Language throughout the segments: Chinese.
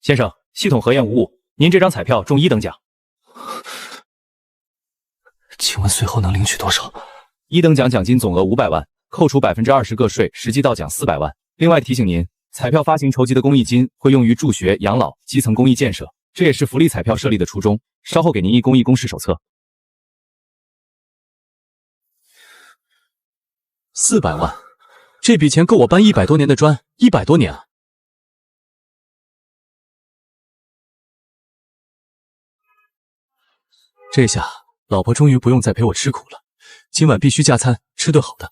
先生，系统核验无误，您这张彩票中1等奖。请问随后能领取多少？1等奖奖金总额500万，扣除20%个税，实际到奖400万。另外提醒您，彩票发行筹集的公益金会用于助学、养老、基层公益建设，这也是福利彩票设立的初衷。稍后给您一公益公示手册。400万，这笔钱够我搬100多年的砖，100多年啊！这下老婆终于不用再陪我吃苦了，今晚必须加餐，吃顿好的。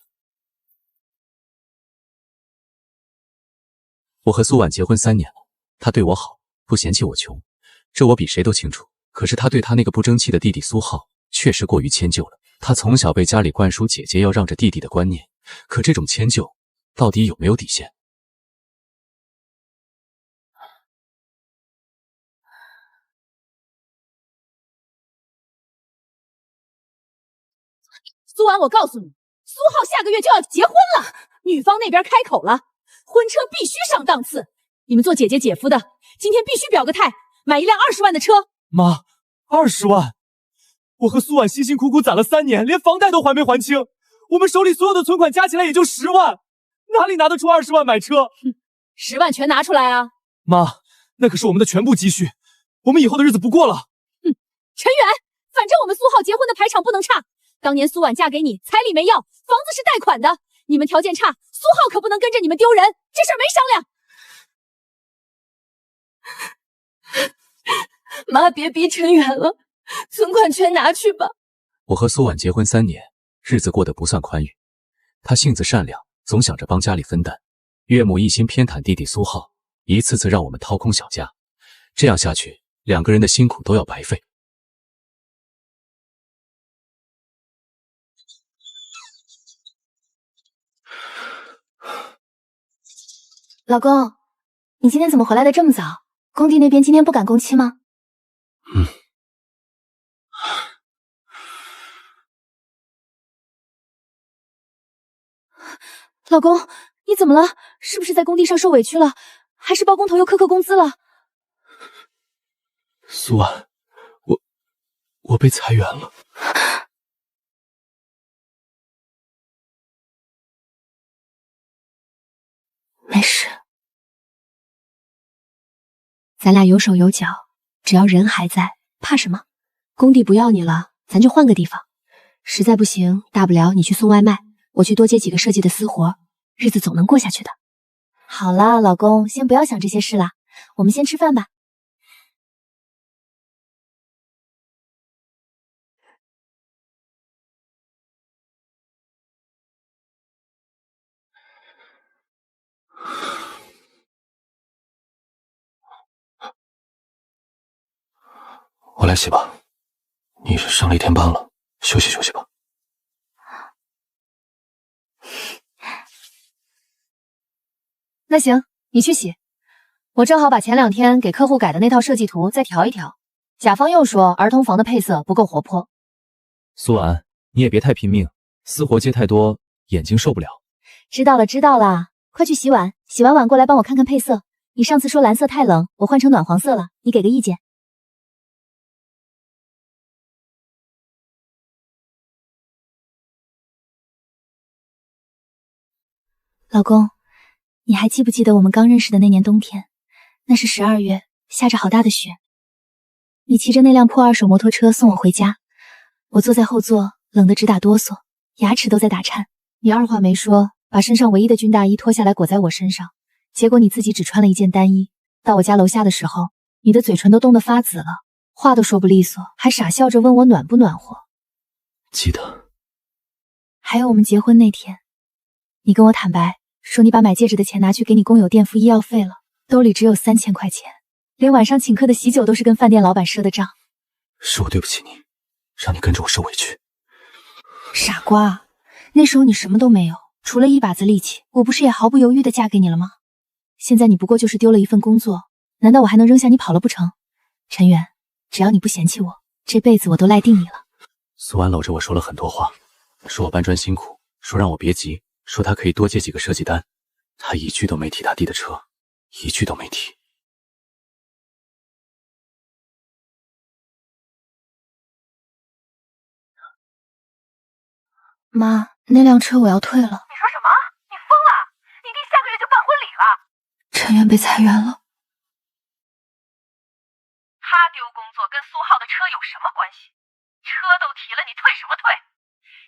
我和苏婉结婚3年了，她对我好，不嫌弃我穷，这我比谁都清楚。可是她对她那个不争气的弟弟苏浩，确实过于迁就了。她从小被家里灌输姐姐要让着弟弟的观念，可这种迁就到底有没有底线？苏婉，我告诉你，苏浩下个月就要结婚了，女方那边开口了，婚车必须上档次。你们做姐姐姐夫的，今天必须表个态，买一辆20万的车。妈，20万！我和苏婉辛辛苦苦攒了3年，连房贷都还没还清，我们手里所有的存款加起来也就10万，哪里拿得出20万买车？10万全拿出来啊！妈，那可是我们的全部积蓄，我们以后的日子不过了。陈远，反正我们苏浩结婚的排场不能差。当年苏婉嫁给你，彩礼没要，房子是贷款的，你们条件差，苏浩可不能跟着你们丢人，这事儿没商量。妈，别逼陈远了，存款全拿去吧。我和苏婉结婚3年，日子过得不算宽裕。她性子善良，总想着帮家里分担，岳母一心偏袒弟弟苏浩，一次次让我们掏空小家。这样下去，2个人的辛苦都要白费。老公，你今天怎么回来的这么早？工地那边今天不赶工期吗？老公，你怎么了？是不是在工地上受委屈了？还是包工头又克扣工资了？苏婉，我被裁员了。没事，咱俩有手有脚，只要人还在，怕什么？工地不要你了，咱就换个地方。实在不行，大不了你去送外卖，我去多接几个设计的私活，日子总能过下去的。好了，老公，先不要想这些事了，我们先吃饭吧。我来洗吧，你上了1天班了，休息休息吧。那行，你去洗。我正好把前2天给客户改的那套设计图再调一调。甲方又说儿童房的配色不够活泼。苏婉，你也别太拼命，私活接太多，眼睛受不了。知道了，知道了，快去洗碗，洗完碗过来帮我看看配色。你上次说蓝色太冷，我换成暖黄色了，你给个意见。老公，你还记不记得我们刚认识的那年冬天？那是12月，下着好大的雪。你骑着那辆破2手摩托车送我回家，我坐在后座，冷得直打哆嗦，牙齿都在打颤。你二话没说，把身上唯一的军大衣脱下来裹在我身上，结果你自己只穿了一件单衣。到我家楼下的时候，你的嘴唇都冻得发紫了，话都说不利索，还傻笑着问我暖不暖和。记得。还有我们结婚那天，你跟我坦白说你把买戒指的钱拿去给你工友垫付医药费了，兜里只有3000块钱，连晚上请客的喜酒都是跟饭店老板赊的账。是我对不起你，让你跟着我受委屈。傻瓜，那时候你什么都没有，除了一把子力气，我不是也毫不犹豫地嫁给你了吗？现在你不过就是丢了一份工作，难道我还能扔下你跑了不成？陈远，只要你不嫌弃我，这辈子我都赖定你了。苏婉搂着我说了很多话，说我搬砖辛苦，说让我别急，说他可以多接几个设计单，他一句都没提他弟的车，一句都没提。妈，那辆车我要退了。你说什么？你疯了？你弟下个月就办婚礼了。陈远被裁员了。他丢工作跟苏浩的车有什么关系？车都提了，你退什么退？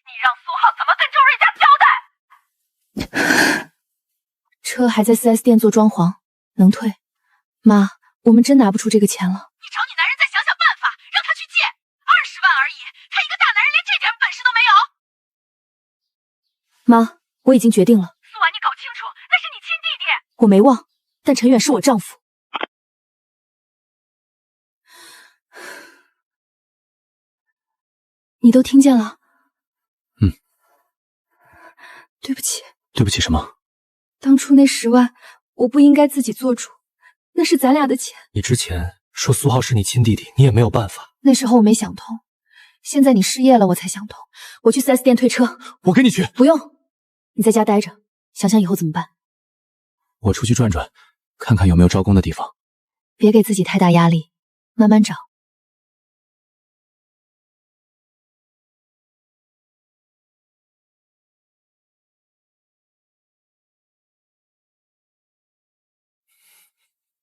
你让苏浩怎么跟周瑞家交代？车还在 4S 店做装潢，能退。妈，我们真拿不出这个钱了。你找你男人再想想办法，让他去借，20万而已，他一个大男人连这点本事都没有。妈，我已经决定了。苏婉，你搞清楚，那是你亲弟弟。我没忘，但陈远是我丈夫。你都听见了？对不起。对不起什么？当初那10万，我不应该自己做主，那是咱俩的钱。你之前说苏浩是你亲弟弟，你也没有办法。那时候我没想通，现在你失业了，我才想通。我去 4S 店退车。我跟你去。不用，你在家待着，想想以后怎么办。我出去转转，看看有没有招工的地方。别给自己太大压力，慢慢找。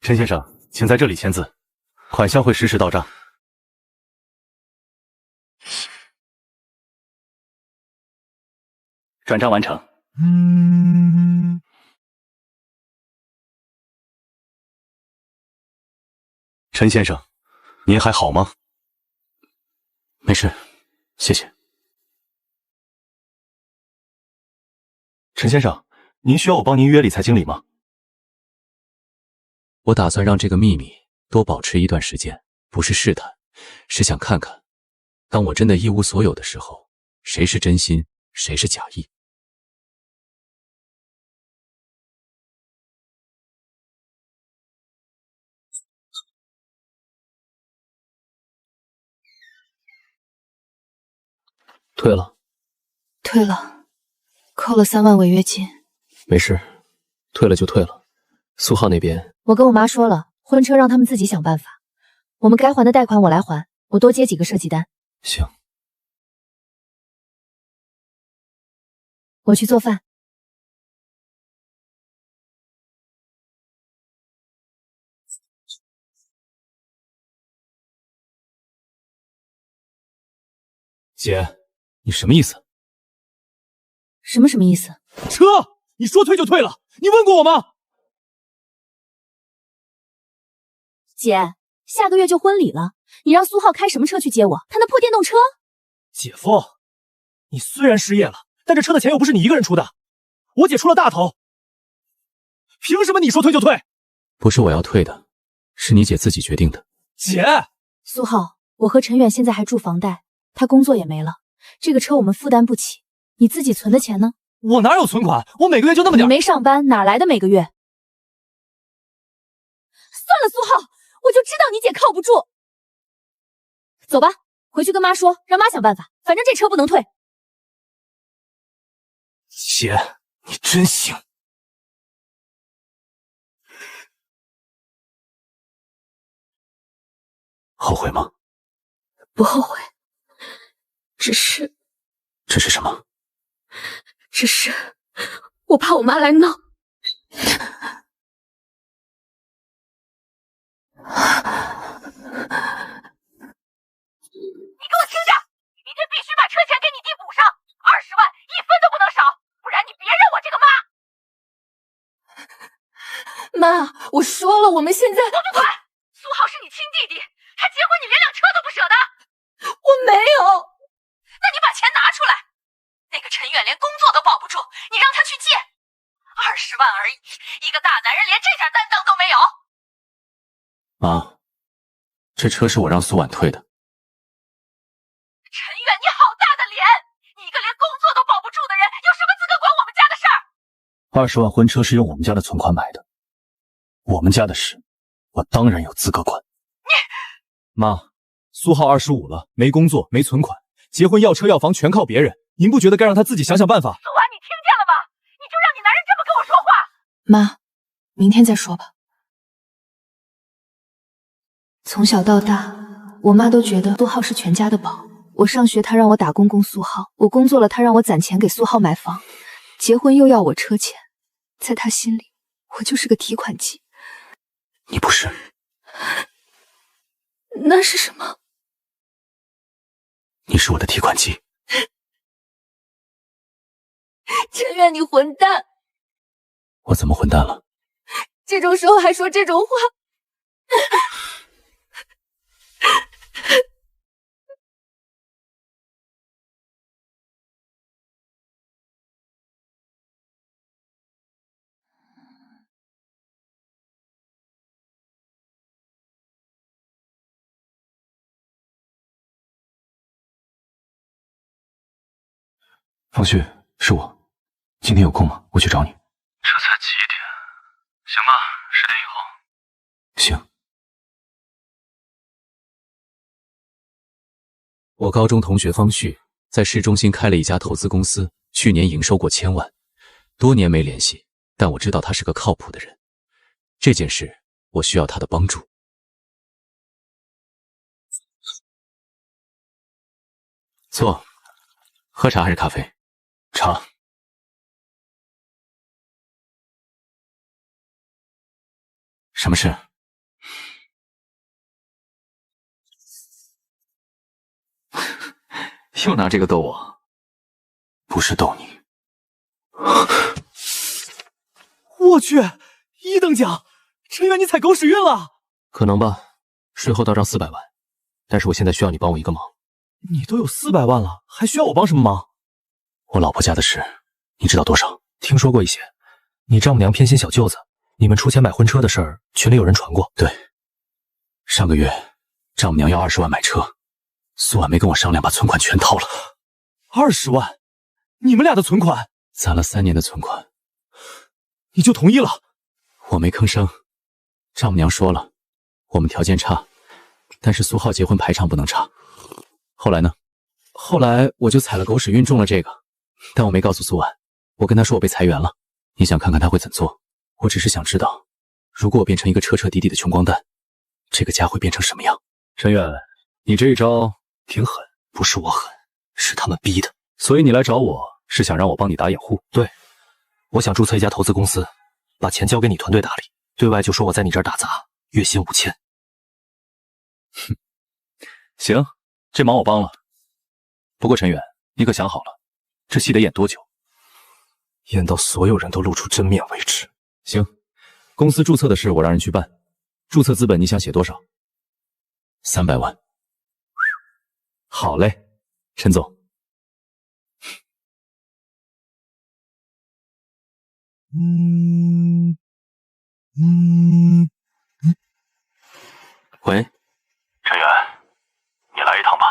陈先生，请在这里签字，款项会实时到账。转账完成。陈先生，您还好吗？没事，谢谢。陈先生，您需要我帮您约理财经理吗？我打算让这个秘密多保持一段时间，不是试探，是想看看，当我真的一无所有的时候，谁是真心，谁是假意。退了。退了，扣了3万违约金。没事，退了就退了。苏浩那边，我跟我妈说了，婚车让他们自己想办法。我们该还的贷款我来还，我多接几个设计单。行。我去做饭。姐，你什么意思？什么意思？车，你说退就退了，你问过我吗？姐，下个月就婚礼了，你让苏浩开什么车去接我？他那破电动车？姐夫，你虽然失业了，但这车的钱又不是你一个人出的，我姐出了大头，凭什么你说退就退？不是我要退的，是你姐自己决定的。姐，苏浩，我和陈远现在还住房贷，他工作也没了，这个车我们负担不起。你自己存的钱呢？我哪有存款？我每个月就那么点。你没上班，哪来的每个月？算了，苏浩，我就知道你姐靠不住。走吧，回去跟妈说，让妈想办法，反正这车不能退。姐，你真行。后悔吗？不后悔，只是什么？只是我怕我妈来闹。你给我听着，明天必须把车钱给你弟补上，20万1分都不能少，不然你别认我这个妈，妈。我说了，我们现在我不管，苏浩是你亲弟弟，他结婚你连辆车都不舍得。我没有。那你把钱拿出来。那个陈远连工作都保不住，你让他去借，20万而已，一个大男人连这点担当都没有。妈，这车是我让苏婉退的。陈远，你好大的脸！你一个连工作都保不住的人，有什么资格管我们家的事儿？20万婚车是用我们家的存款买的，我们家的事，我当然有资格管。妈，苏浩25了，没工作，没存款，结婚要车要房全靠别人，您不觉得该让他自己想想办法？苏婉，你听见了吗？你就让你男人这么跟我说话？妈，明天再说吧。从小到大，我妈都觉得苏浩是全家的宝，我上学他让我打工供苏浩，我工作了他让我攒钱给苏浩买房，结婚又要我车钱，在他心里我就是个提款机。你不是。那是什么？你是我的提款机。陈远，你混蛋！我怎么混蛋了？这种时候还说这种话。方旭，是我，今天有空吗？我去找你。这才几点？行吧，10点以后。行。我高中同学方旭在市中心开了一家投资公司，去年营收过1000万，多年没联系，但我知道他是个靠谱的人。这件事我需要他的帮助。坐，喝茶还是咖啡？茶。什么事？又拿这个逗我？不是逗你。我去，1等奖！陈远，你踩狗屎运了！可能吧，税后到账400万，但是我现在需要你帮我一个忙。你都有400万了，还需要我帮什么忙？我老婆家的事，你知道多少？听说过一些。你丈母娘偏心小舅子，你们出钱买婚车的事儿，群里有人传过。对，上个月丈母娘要20万买车，苏婉没跟我商量，把存款全掏了。20万？你们俩的存款？攒了3年的存款，你就同意了？我没吭声。丈母娘说了，我们条件差，但是苏浩结婚排场不能差。后来呢？后来我就踩了狗屎运中了这个，但我没告诉苏婉，我跟她说我被裁员了。你想看看她会怎做？我只是想知道，如果我变成一个彻彻底底的穷光蛋，这个家会变成什么样？陈远，你这一招挺狠。不是我狠，是他们逼的。所以你来找我是想让我帮你打掩护？对，我想注册一家投资公司，把钱交给你团队打理，对外就说我在你这儿打杂，月薪5000。哼，行，这忙我帮了。不过陈远，你可想好了，这戏得演多久？演到所有人都露出真面为止。行，公司注册的事我让人去办。注册资本你想写多少？300万。好嘞，陈总。喂，陈远，你来一趟吧，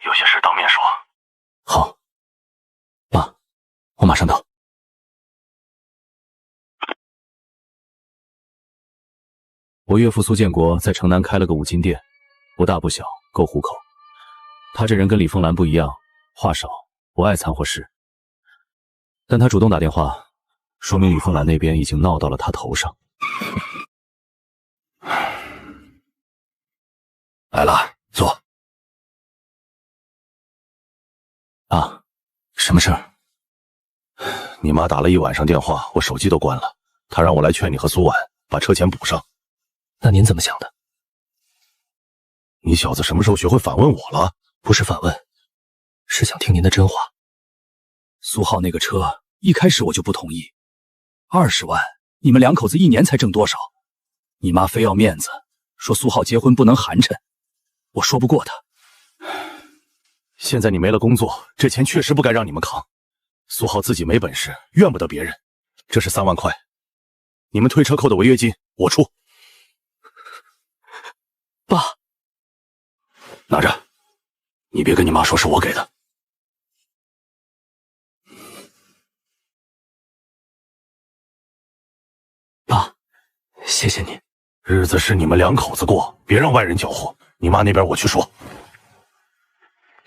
有些事当面说。好，爸，我马上到。我岳父苏建国在城南开了个五金店，不大不小，够糊口。他这人跟李凤兰不一样，话少，不爱掺和事。但他主动打电话，说明李凤兰那边已经闹到了他头上。来了，坐。啊，什么事儿？你妈打了一晚上电话，我手机都关了。她让我来劝你和苏婉把车钱补上。那您怎么想的？你小子什么时候学会反问我了？不是反问，是想听您的真话。苏浩那个车，一开始我就不同意。20万，你们2口子1年才挣多少？你妈非要面子，说苏浩结婚不能寒碜，我说不过她。现在你没了工作，这钱确实不该让你们扛。苏浩自己没本事，怨不得别人。这是3万块，你们退车扣的违约金我出。爸，拿着，你别跟你妈说是我给的。爸，谢谢你。日子是你们2口子过，别让外人搅和。你妈那边我去说。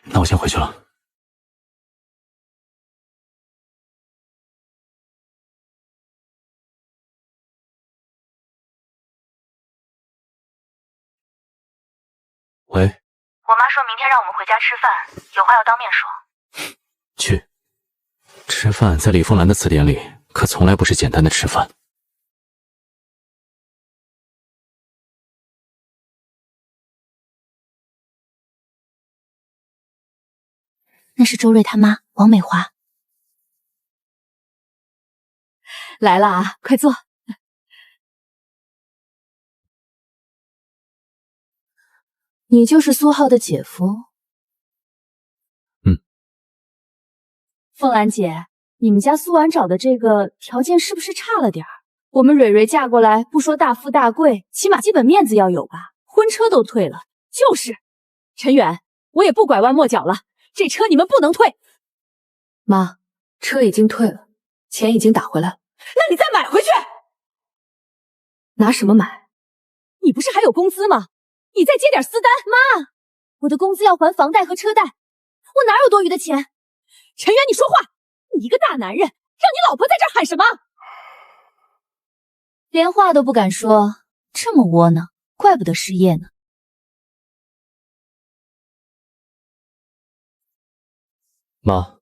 那我先回去了。喂，我妈说明天让我们回家吃饭，有话要当面说。去。吃饭在李凤兰的词典里可从来不是简单的吃饭。那是周瑞他妈王美华。来了啊，快坐。你就是苏浩的姐夫？嗯。凤兰姐，你们家苏婉找的这个条件是不是差了点儿？我们蕊蕊嫁过来，不说大富大贵，起码基本面子要有吧？婚车都退了。就是，陈远，我也不拐弯抹角了，这车你们不能退。妈，车已经退了，钱已经打回来了。那你再买回去。拿什么买？你不是还有工资吗？你再接点私单。妈，我的工资要还房贷和车贷，我哪有多余的钱？陈远，你说话！你一个大男人，让你老婆在这儿喊什么？连话都不敢说，这么窝囊，怪不得失业呢。妈，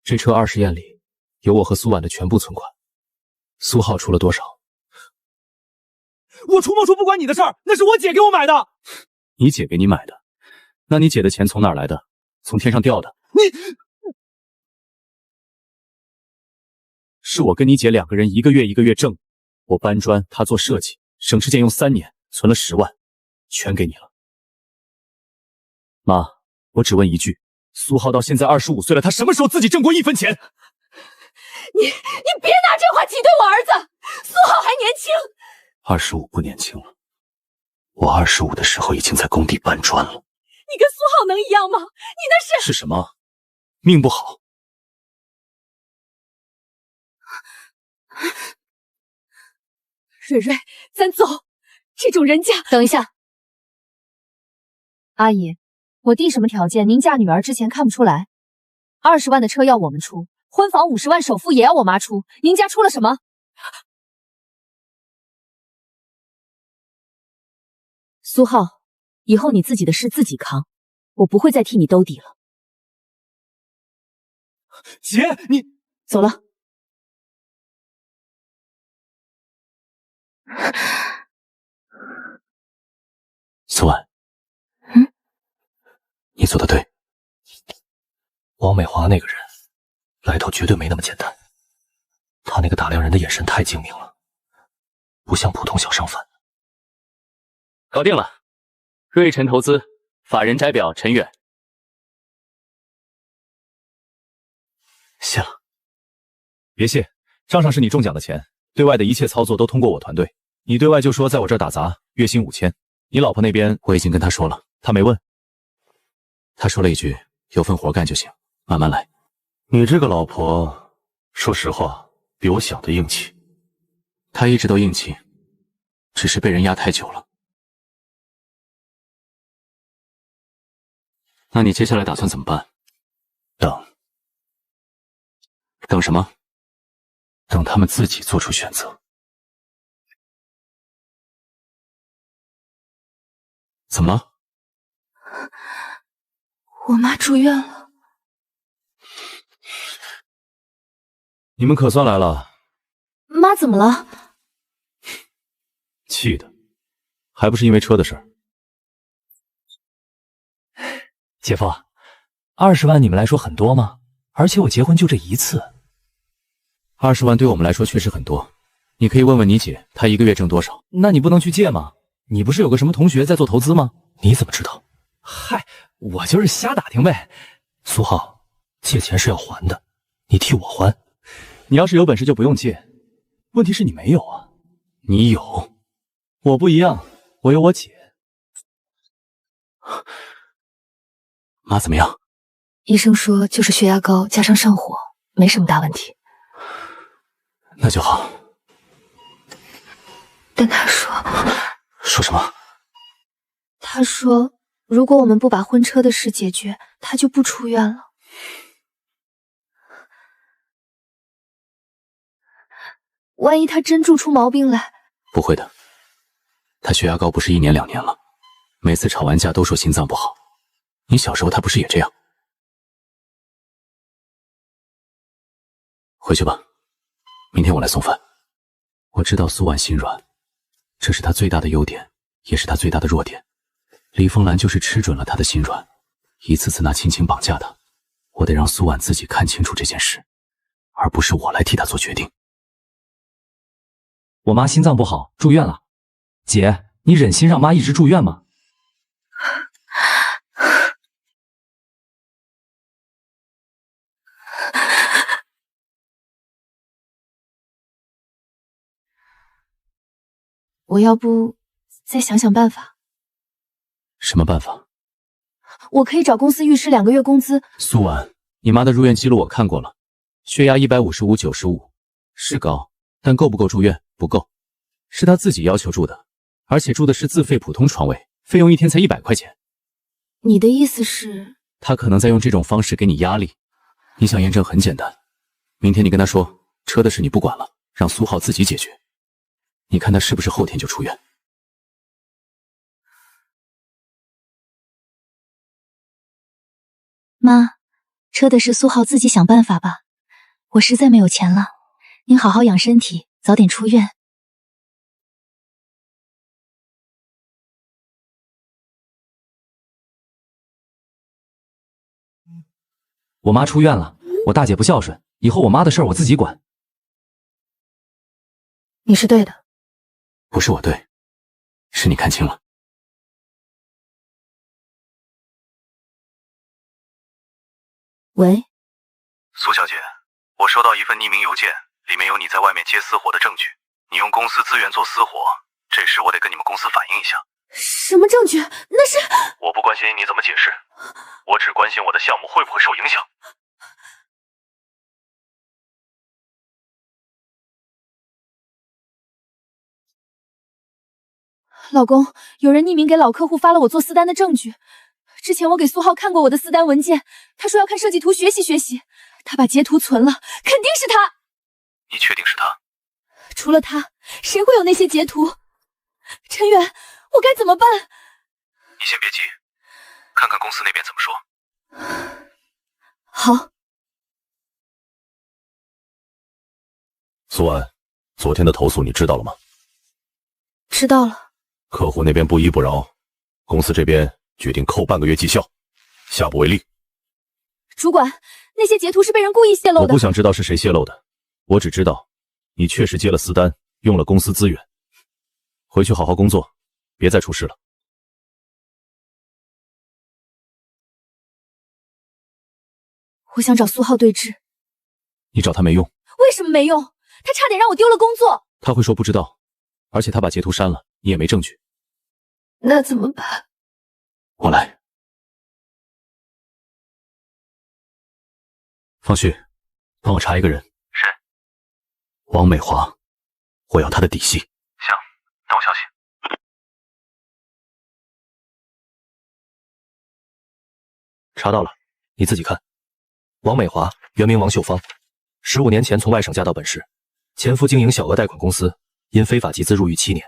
这车20验里有我和苏婉的全部存款，苏浩出了多少？我出没出不关你的事儿，那是我姐给我买的。你姐给你买的？那你姐的钱从哪儿来的？从天上掉的？是我跟你姐2个人一个月挣，我搬砖，她做设计，省吃俭用3年，存了10万，全给你了。妈，我只问一句，苏浩到现在25岁了，他什么时候自己挣过1分钱？你别拿这话挤兑我儿子，苏浩还年轻。 25不年轻了，我25的时候已经在工地搬砖了。你跟苏浩能一样吗？你那是什么？命不好。蕊蕊，咱走。这种人家……等一下，阿姨，我定什么条件？您嫁女儿之前看不出来？20万的车要我们出，婚房50万首付也要我妈出，您家出了什么？ 苏浩，以后你自己的事自己扛，我不会再替你兜底了。姐，你走了。苏婉，你做的对。王美华那个人来头绝对没那么简单，他那个打量人的眼神太精明了，不像普通小商贩。 搞定了，瑞辰投资法人摘表陈远。谢了，别谢，账上是你中奖的钱，对外的一切操作都通过我团队。你对外就说在我这儿打杂，月薪5000。你老婆那边我已经跟她说了，她没问。她说了一句有份活干就行，慢慢来。你这个老婆，说实话比我想的硬气。她一直都硬气，只是被人压太久了。 那你接下来打算怎么办？等什么？等他们自己做出选择。怎么了？我妈住院了。你们可算来了。妈怎么了？气的，还不是因为车的事儿。 姐夫，20万你们来说很多吗？而且我结婚就这一次。 20万对我们来说确实很多，你可以问问你姐，她1个月挣多少？那你不能去借吗？你不是有个什么同学在做投资吗？你怎么知道？嗨，我就是瞎打听呗。苏浩，借钱是要还的，你替我还。你要是有本事就不用借，问题是你没有啊。你有，我不一样，我有我姐。妈怎么样？医生说就是血压高加上上火，没什么大问题。 那就好。但他说什么？他说，如果我们不把婚车的事解决，他就不出院了。万一他真住出毛病来，不会的。他血压高不是1年2年了，每次吵完架都说心脏不好，你小时候他不是也这样？回去吧，明天我来送饭。我知道苏婉心软，这是她最大的优点，也是她最大的弱点。李凤兰就是吃准了她的心软，一次次拿亲情绑架她。我得让苏婉自己看清楚这件事，而不是我来替她做决定。我妈心脏不好，住院了。姐，你忍心让妈一直住院吗？我要不再想想办法。什么办法？我可以找公司预支2个月工资。苏婉，你妈的入院记录我看过了，血压155/95，是高，但够不够住院？不够，是她自己要求住的，而且住的是自费普通床位，费用1天才100块钱。你的意思是？她可能在用这种方式给你压力。你想验证很简单，明天你跟她说，车的事你不管了，让苏浩自己解决。你看他是不是后天就出院？妈，车的事苏浩自己想办法吧，我实在没有钱了。您好好养身体，早点出院。我妈出院了，我大姐不孝顺，以后我妈的事儿我自己管。你是对的。不是我对，是你看清了。喂，苏小姐，我收到一份匿名邮件，里面有你在外面接私活的证据，你用公司资源做私活，这事我得跟你们公司反映一下。什么证据？那是……我不关心你怎么解释，我只关心我的项目会不会受影响。老公，有人匿名给老客户发了我做私单的证据。之前我给苏浩看过我的私单文件，他说要看设计图学习学习，他把截图存了，肯定是他。你确定是他？除了他，谁会有那些截图？陈远，我该怎么办？你先别急，看看公司那边怎么说。好。苏安，昨天的投诉你知道了吗？知道了。客户那边不依不饶，公司这边决定扣半个月绩效，下不为例。主管，那些截图是被人故意泄露的。我不想知道是谁泄露的，我只知道你确实接了私单，用了公司资源。回去好好工作，别再出事了。我想找苏浩对峙。你找他没用。为什么没用？他差点让我丢了工作。他会说不知道，而且他把截图删了，你也没证据。那怎么办？我来。方旭，帮我查一个人。谁？王美华，我要她的底细。行，等我消息。查到了，你自己看。王美华，原名王秀芳，15年前从外省嫁到本市，前夫经营小额贷款公司，因非法集资入狱7年。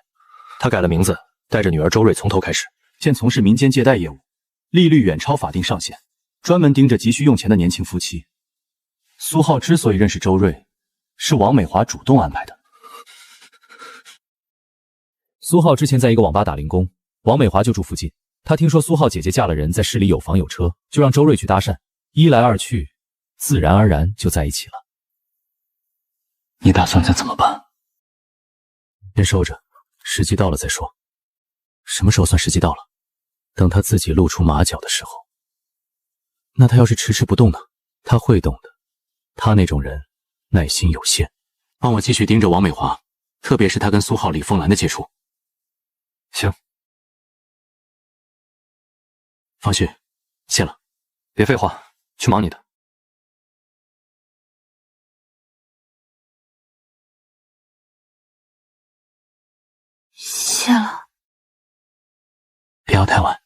她改了名字，带着女儿周瑞从头开始。现从事民间借贷业务，利率远超法定上限，专门盯着急需用钱的年轻夫妻。苏浩之所以认识周瑞，是王美华主动安排的。苏浩之前在一个网吧打零工，王美华就住附近。他听说苏浩姐姐嫁了人，在市里有房有车，就让周瑞去搭讪，一来二去，自然而然就在一起了。你打算再怎么办？先收着，时机到了再说。什么时候算时机到了？等他自己露出马脚的时候。那他要是迟迟不动呢？他会动的，他那种人耐心有限。帮我继续盯着王美华，特别是他跟苏浩、李凤兰的接触。行。方旭，谢了。别废话，去忙你的。谢了。别要太晚。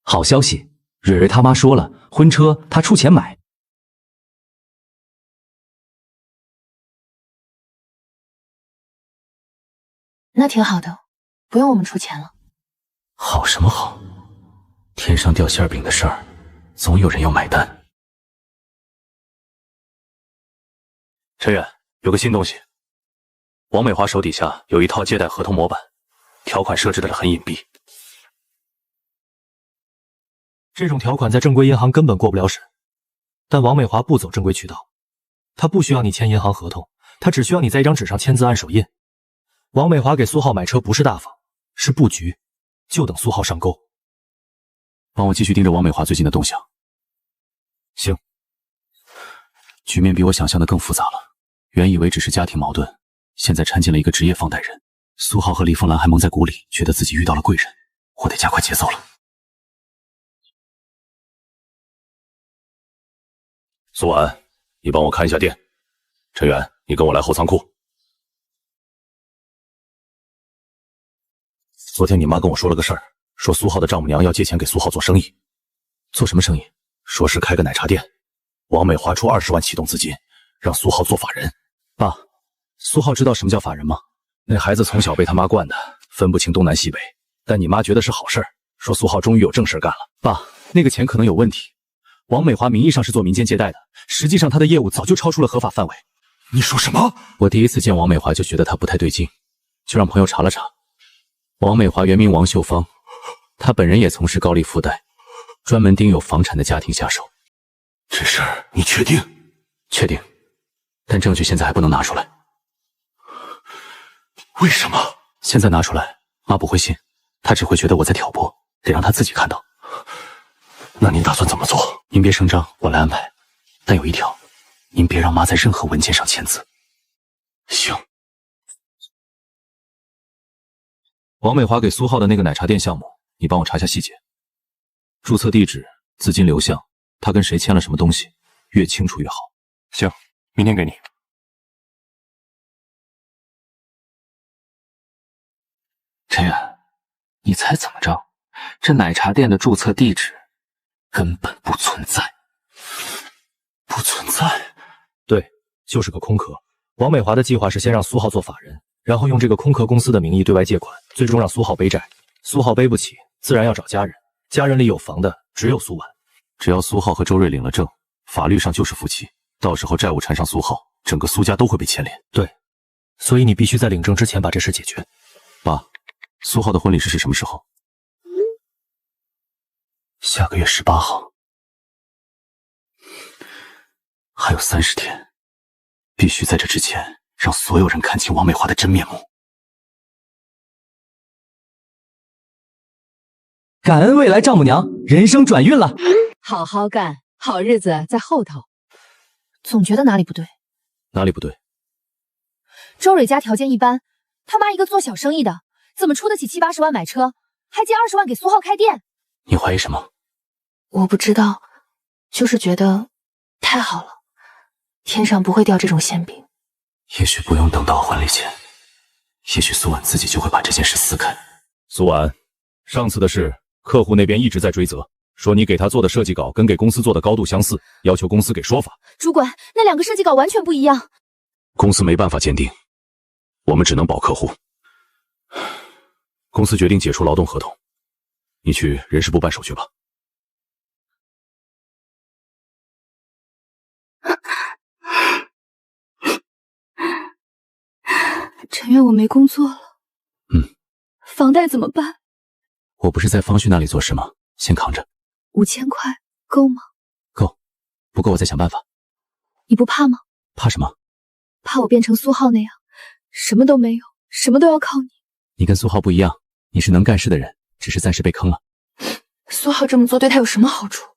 好消息，蕊蕊他妈说了，婚车他出钱买。那挺好的。不用我们出钱了。好什么好？天上掉馅饼的事儿，总有人要买单。陈远，有个新东西。王美华手底下有一套借贷合同模板，条款设置的很隐蔽。这种条款在正规银行根本过不了审，但王美华不走正规渠道，她不需要你签银行合同，她只需要你在一张纸上签字按手印。王美华给苏浩买车不是大方，是布局，就等苏浩上钩。帮我继续盯着王美华最近的动向。行。局面比我想象的更复杂了，原以为只是家庭矛盾，现在掺进了一个职业放贷人。苏浩和李凤兰还蒙在鼓里，觉得自己遇到了贵人，我得加快节奏了。苏婉，你帮我看一下店。陈远，你跟我来后仓库。昨天你妈跟我说了个事儿，说苏浩的丈母娘要借钱给苏浩做生意。做什么生意？说是开个奶茶店，王美华出20万启动资金，让苏浩做法人。爸，苏浩知道什么叫法人吗？那孩子从小被他妈惯的，分不清东南西北。但你妈觉得是好事儿，说苏浩终于有正事干了。爸，那个钱可能有问题。王美华名义上是做民间借贷的，实际上她的业务早就超出了合法范围。你说什么？我第一次见王美华就觉得她不太对劲，就让朋友查了查。王美华原名王秀芳，她本人也从事高利附贷，专门盯有房产的家庭下手。这事儿你确定？确定，但证据现在还不能拿出来。为什么？现在拿出来，妈不会信，她只会觉得我在挑拨，得让她自己看到。那您打算怎么做？您别声张，我来安排。但有一条，您别让妈在任何文件上签字。行。王美华给苏浩的那个奶茶店项目，你帮我查一下细节，注册地址、资金流向，他跟谁签了什么东西，越清楚越好。行，明天给你。陈远，你猜怎么着？这奶茶店的注册地址根本不存在。不存在？对，就是个空壳。王美华的计划是先让苏浩做法人，然后用这个空壳公司的名义对外借款，最终让苏浩背债。苏浩背不起，自然要找家人，家人里有房的只有苏婉。只要苏浩和周瑞领了证，法律上就是夫妻，到时候债务缠上苏浩，整个苏家都会被牵连。对，所以你必须在领证之前把这事解决。爸，苏浩的婚礼是什么时候？下个月18号，还有30天，必须在这之前让所有人看清王美华的真面目。感恩未来丈母娘，人生转运了。好好干，好日子在后头。总觉得哪里不对。哪里不对？周蕊家条件一般，他妈一个做小生意的，怎么出得起70、80万买车，还借20万给苏浩开店？你怀疑什么？我不知道，就是觉得太好了，天上不会掉这种馅饼。也许不用等到还礼前，也许苏婉自己就会把这件事撕开。苏婉，上次的事，客户那边一直在追责，说你给他做的设计稿跟给公司做的高度相似，要求公司给说法。主管，那2个设计稿完全不一样。公司没办法鉴定，我们只能保客户。公司决定解除劳动合同，你去人事部办手续吧。陈月，我没工作了。房贷怎么办？我不是在方旭那里做事吗？先扛着。5000块够吗？够，不够我再想办法。你不怕吗？怕什么？怕我变成苏浩那样，什么都没有，什么都要靠你。你跟苏浩不一样，你是能干事的人，只是暂时被坑了。苏浩这么做对他有什么好处？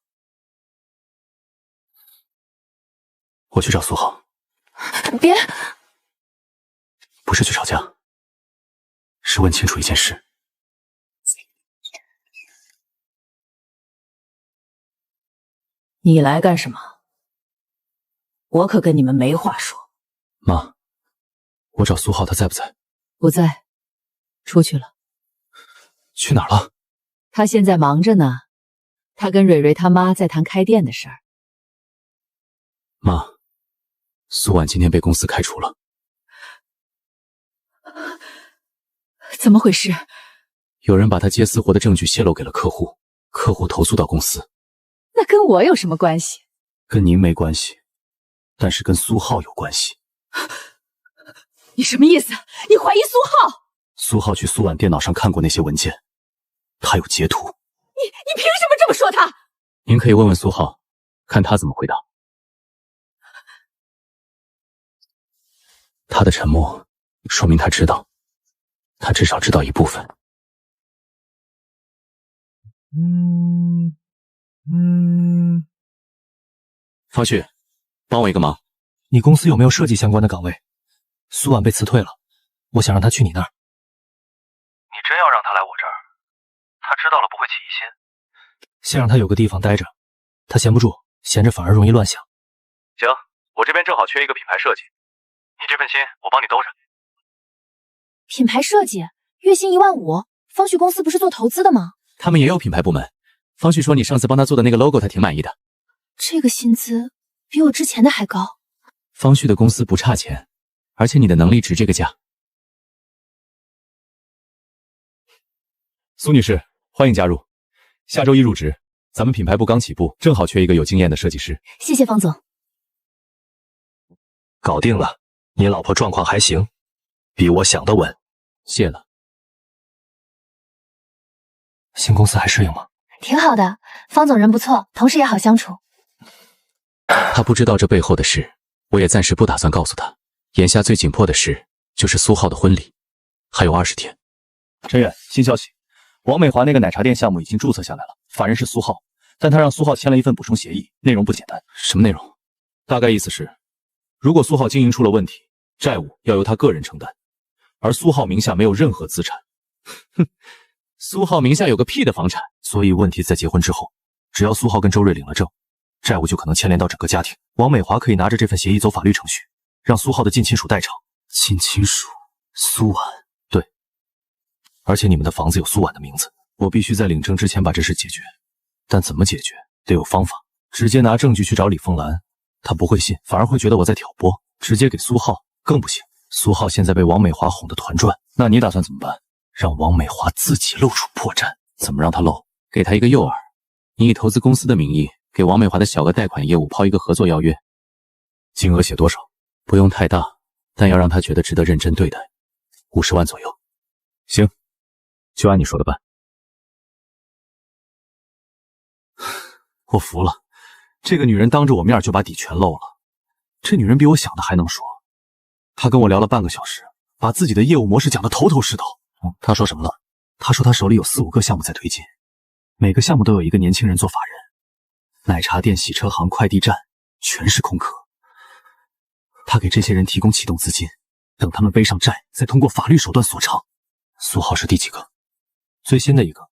我去找苏浩。别！不是去吵架，是问清楚一件事。你来干什么？我可跟你们没话说。妈，我找苏浩，他在不在？不在，出去了。去哪儿了？他现在忙着呢，他跟蕊蕊他妈在谈开店的事儿。妈，苏婉今天被公司开除了。怎么回事？有人把他接私活的证据泄露给了客户，客户投诉到公司。那跟我有什么关系？跟您没关系，但是跟苏浩有关系。你什么意思？你怀疑苏浩？苏浩去苏婉电脑上看过那些文件，他有截图。你凭什么这么说他？您可以问问苏浩，看他怎么回答。他的沉默说明他知道，他至少知道一部分。方旭，帮我一个忙。你公司有没有设计相关的岗位？苏婉被辞退了，我想让她去你那儿。你真要让她来我这儿，她知道了不会起疑心。先让她有个地方待着，她闲不住，闲着反而容易乱想。行，我这边正好缺一个品牌设计，你这份心我帮你兜着。品牌设计月薪15000，方旭公司不是做投资的吗？他们也有品牌部门。方旭说你上次帮他做的那个 logo 他挺满意的。这个薪资比我之前的还高。方旭的公司不差钱，而且你的能力值这个价。苏女士，欢迎加入，下周一入职。咱们品牌部刚起步，正好缺一个有经验的设计师。谢谢方总。搞定了，你老婆状况还行，比我想的稳。谢了。新公司还适应吗？挺好的，方总人不错，同事也好相处。他不知道这背后的事，我也暂时不打算告诉他。眼下最紧迫的事就是苏浩的婚礼，还有20天。陈远，新消息，王美华那个奶茶店项目已经注册下来了，法人是苏浩，但他让苏浩签了一份补充协议，内容不简单。什么内容？大概意思是，如果苏浩经营出了问题，债务要由他个人承担，而苏浩名下没有任何资产。哼，苏浩名下有个屁的房产。所以问题在结婚之后，只要苏浩跟周瑞领了证，债务就可能牵连到整个家庭。王美华可以拿着这份协议走法律程序，让苏浩的近亲属代偿。近亲属？苏婉？对。而且你们的房子有苏婉的名字，我必须在领证之前把这事解决。但怎么解决？得有方法。直接拿证据去找李凤兰，他不会信，反而会觉得我在挑拨。直接给苏浩更不行。苏浩现在被王美华哄得团转，那你打算怎么办？让王美华自己露出破绽。怎么让他露？给他一个诱饵，你以投资公司的名义给王美华的小额贷款业务抛一个合作邀约，金额写多少？不用太大，但要让他觉得值得认真对待，50万左右。行，就按你说的办。我服了，这个女人当着我面就把底全露了。这女人比我想的还能说。她跟我聊了半个小时，把自己的业务模式讲得头头是道。她说什么了？她说她手里有4、5个项目在推进，每个项目都有一个年轻人做法人，奶茶店、洗车行、快递站全是空壳。她给这些人提供启动资金，等他们背上债，再通过法律手段索偿。苏浩是第几个？最新的一个。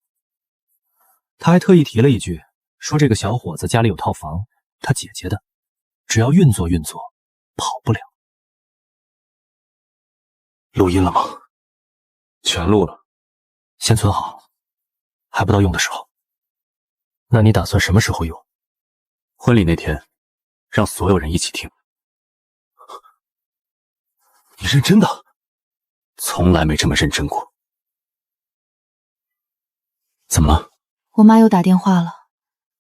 他还特意提了一句，说这个小伙子家里有套房，他姐姐的，只要运作运作，跑不了。录音了吗？全录了，先存好，还不到用的时候。那你打算什么时候用？婚礼那天，让所有人一起听。你认真的？从来没这么认真过。怎么了？我妈又打电话了，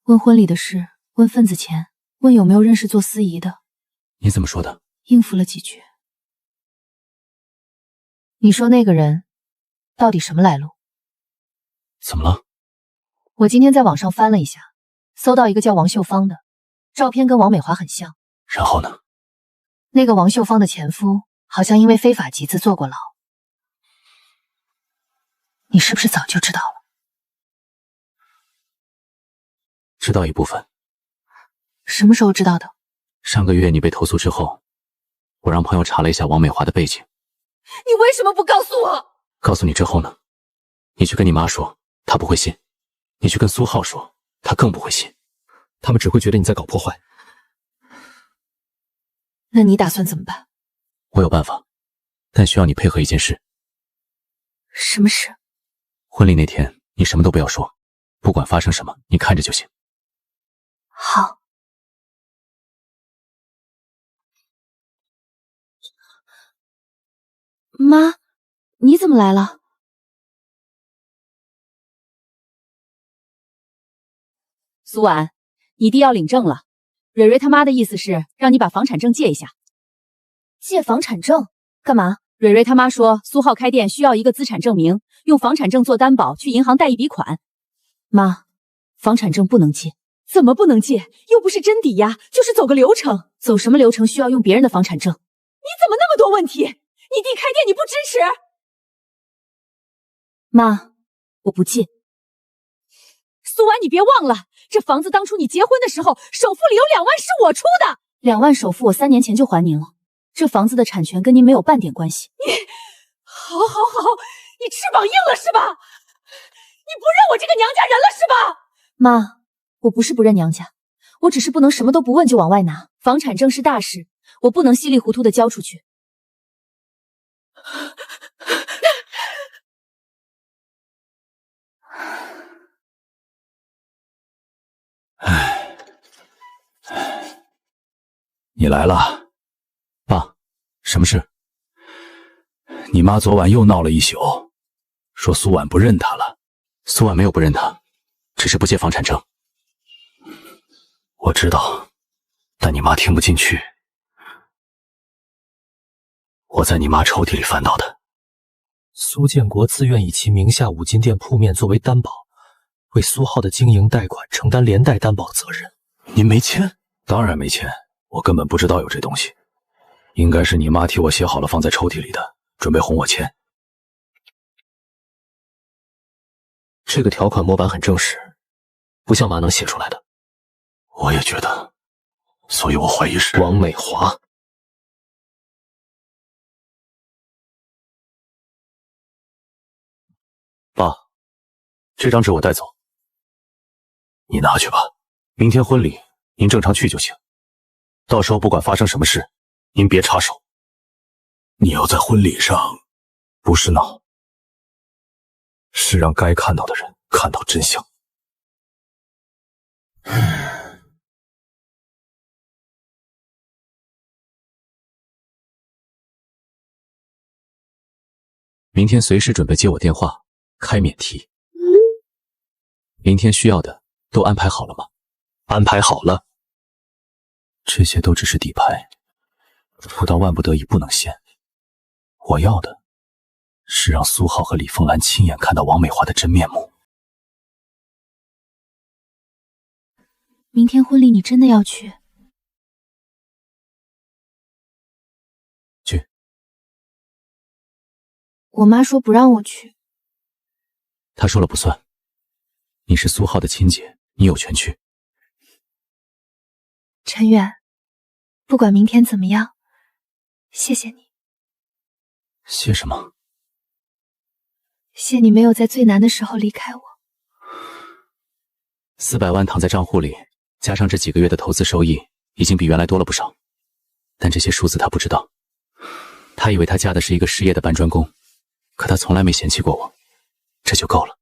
问婚礼的事，问份子钱，问有没有认识做司仪的。你怎么说的？应付了几句。你说那个人到底什么来路？怎么了？我今天在网上翻了一下，搜到一个叫王秀芳的，照片跟王美华很像。然后呢？那个王秀芳的前夫好像因为非法集资坐过牢。你是不是早就知道了？知道一部分。什么时候知道的？上个月你被投诉之后，我让朋友查了一下王美华的背景。你为什么不告诉我？告诉你之后呢？你去跟你妈说，她不会信；你去跟苏浩说，他更不会信。他们只会觉得你在搞破坏。那你打算怎么办？我有办法，但需要你配合一件事。什么事？婚礼那天你什么都不要说，不管发生什么，你看着就行。好。妈，你怎么来了？苏婉，你弟要领证了。蕊蕊他妈的意思是让你把房产证借一下。借房产证干嘛？蕊蕊他妈说苏浩开店需要一个资产证明，用房产证做担保去银行贷一笔款。妈，房产证不能借。怎么不能借？又不是真抵押，就是走个流程。走什么流程需要用别人的房产证？你怎么那么多问题？你弟开店你不支持？妈，我不借。苏婉，你别忘了，这房子当初你结婚的时候，首付里有2万是我出的。2万首付我3年前就还您了，这房子的产权跟您没有半点关系。好，你翅膀硬了是吧？你不认我这个娘家人了是吧？妈，我不是不认娘家，我只是不能什么都不问就往外拿。房产证是大事，我不能稀里糊涂的交出去。你来了，爸，什么事？你妈昨晚又闹了一宿，说苏婉不认她了。苏婉没有不认她，只是不借房产证。我知道，但你妈听不进去。我在你妈抽屉里翻到的。苏建国自愿以其名下五金店铺面作为担保，为苏浩的经营贷款承担连带担保责任。您没签？当然没签，我根本不知道有这东西，应该是你妈替我写好了放在抽屉里的，准备哄我签。这个条款模板很正式，不像妈能写出来的。我也觉得，所以我怀疑是王美华。爸，这张纸我带走，你拿去吧。明天婚礼您正常去就行，到时候不管发生什么事，您别插手。你要在婚礼上，不是闹，是让该看到的人看到真相。明天随时准备接我电话，开免提。明天需要的都安排好了吗？安排好了，这些都只是底牌，不到万不得已不能现。我要的是让苏浩和李凤兰亲眼看到王美华的真面目。明天婚礼你真的要去？去。我妈说不让我去。她说了不算。你是苏浩的亲姐，你有权去。陈远，不管明天怎么样，谢谢你。谢什么？谢你没有在最难的时候离开我。400万躺在账户里，加上这几个月的投资收益，已经比原来多了不少。但这些数字他不知道，他以为他嫁的是一个失业的搬砖工，可他从来没嫌弃过我，这就够了。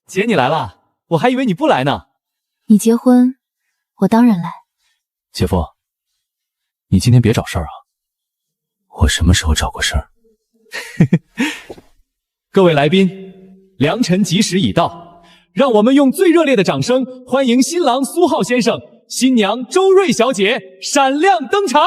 姐，你来了，我还以为你不来呢。你结婚，我当然来。姐夫，你今天别找事儿啊！我什么时候找过事儿？各位来宾，良辰吉时已到，让我们用最热烈的掌声欢迎新郎苏浩先生、新娘周瑞小姐闪亮登场。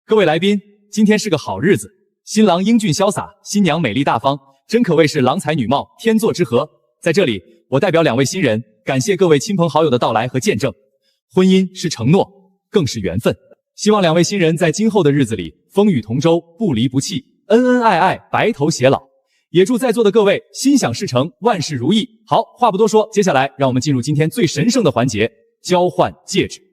各位来宾，今天是个好日子，新郎英俊潇洒，新娘美丽大方，真可谓是郎才女貌，天作之合。在这里，我代表2位新人，感谢各位亲朋好友的到来和见证。婚姻是承诺，更是缘分。希望2位新人在今后的日子里风雨同舟，不离不弃，恩恩爱爱，白头偕老。也祝在座的各位心想事成，万事如意。好，话不多说，接下来让我们进入今天最神圣的环节——交换戒指。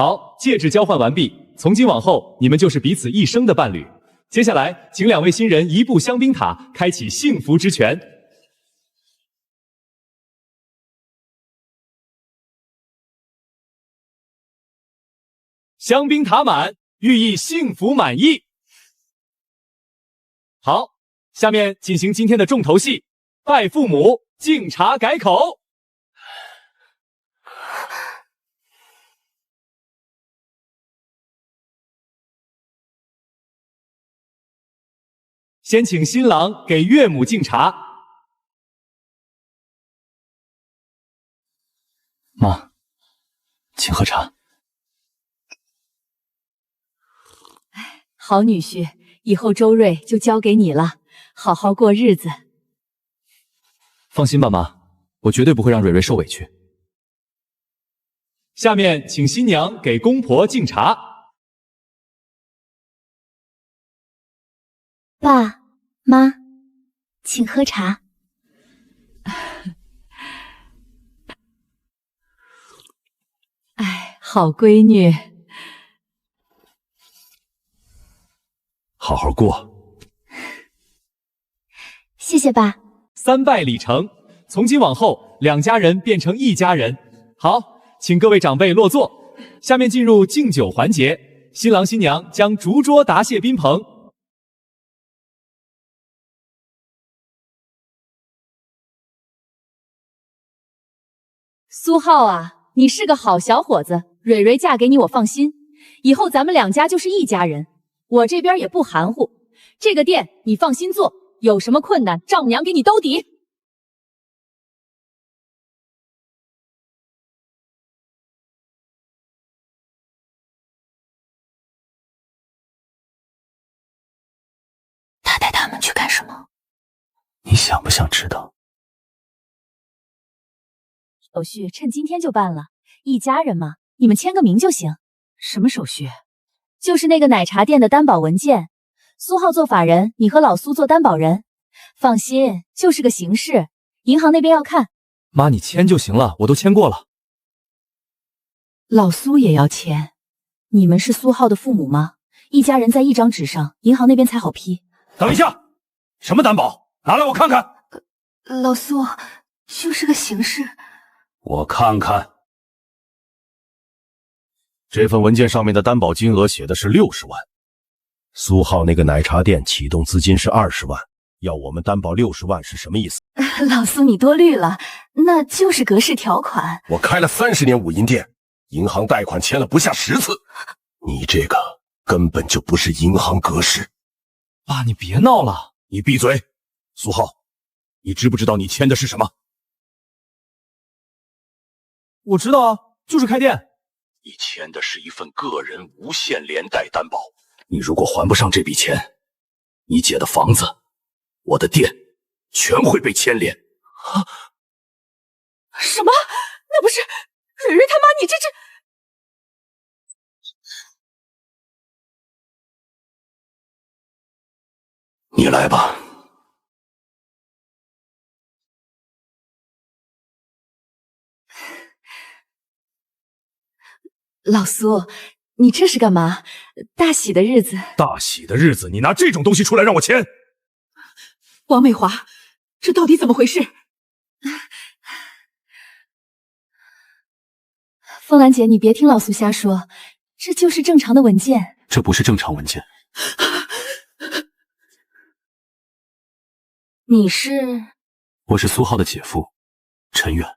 好，戒指交换完毕，从今往后你们就是彼此一生的伴侣。接下来，请两位新人移步香槟塔，开启幸福之泉。香槟塔满，寓意幸福满意。好，下面进行今天的重头戏——拜父母、敬茶改口。先请新郎给岳母敬茶。妈，请喝茶。好女婿，以后周瑞就交给你了，好好过日子。放心吧，妈，我绝对不会让蕊蕊受委屈。下面请新娘给公婆敬茶。爸妈，请喝茶。哎，好闺女，好好过。谢谢爸。三拜礼成，从今往后，两家人变成一家人。好，请各位长辈落座，下面进入敬酒环节。新郎新娘将烛桌答谢宾朋。苏浩啊，你是个好小伙子，蕊蕊嫁给你我放心，以后咱们两家就是一家人。我这边也不含糊，这个店你放心做，有什么困难丈母娘给你兜底。他带他们去干什么？你想不想知道？手续趁今天就办了，一家人嘛，你们签个名就行。什么手续？就是那个奶茶店的担保文件，苏浩做法人，你和老苏做担保人。放心，就是个形式，银行那边要看。妈，你签就行了，我都签过了。老苏也要签？你们是苏浩的父母吗？一家人在一张纸上，银行那边才好批。等一下，什么担保？拿来我看看。老苏，就是个形式。我看看，这份文件上面的担保金额写的是60万，苏浩那个奶茶店启动资金是20万，要我们担保60万是什么意思？老苏，你多虑了，那就是格式条款。我开了30年五银店，银行贷款签了不下10次，你这个根本就不是银行格式。爸，你别闹了。你闭嘴！苏浩，你知不知道你签的是什么？我知道啊，就是开店。你签的是一份个人无限连带担保。你如果还不上这笔钱，你姐的房子、我的店全会被牵连。什么？那不是蕊蕊他妈？你这……你来吧。老苏，你这是干嘛？大喜的日子，大喜的日子，你拿这种东西出来让我签？王美华，这到底怎么回事？凤兰姐，你别听老苏瞎说，这就是正常的文件。这不是正常文件。你是？我是苏浩的姐夫，陈远。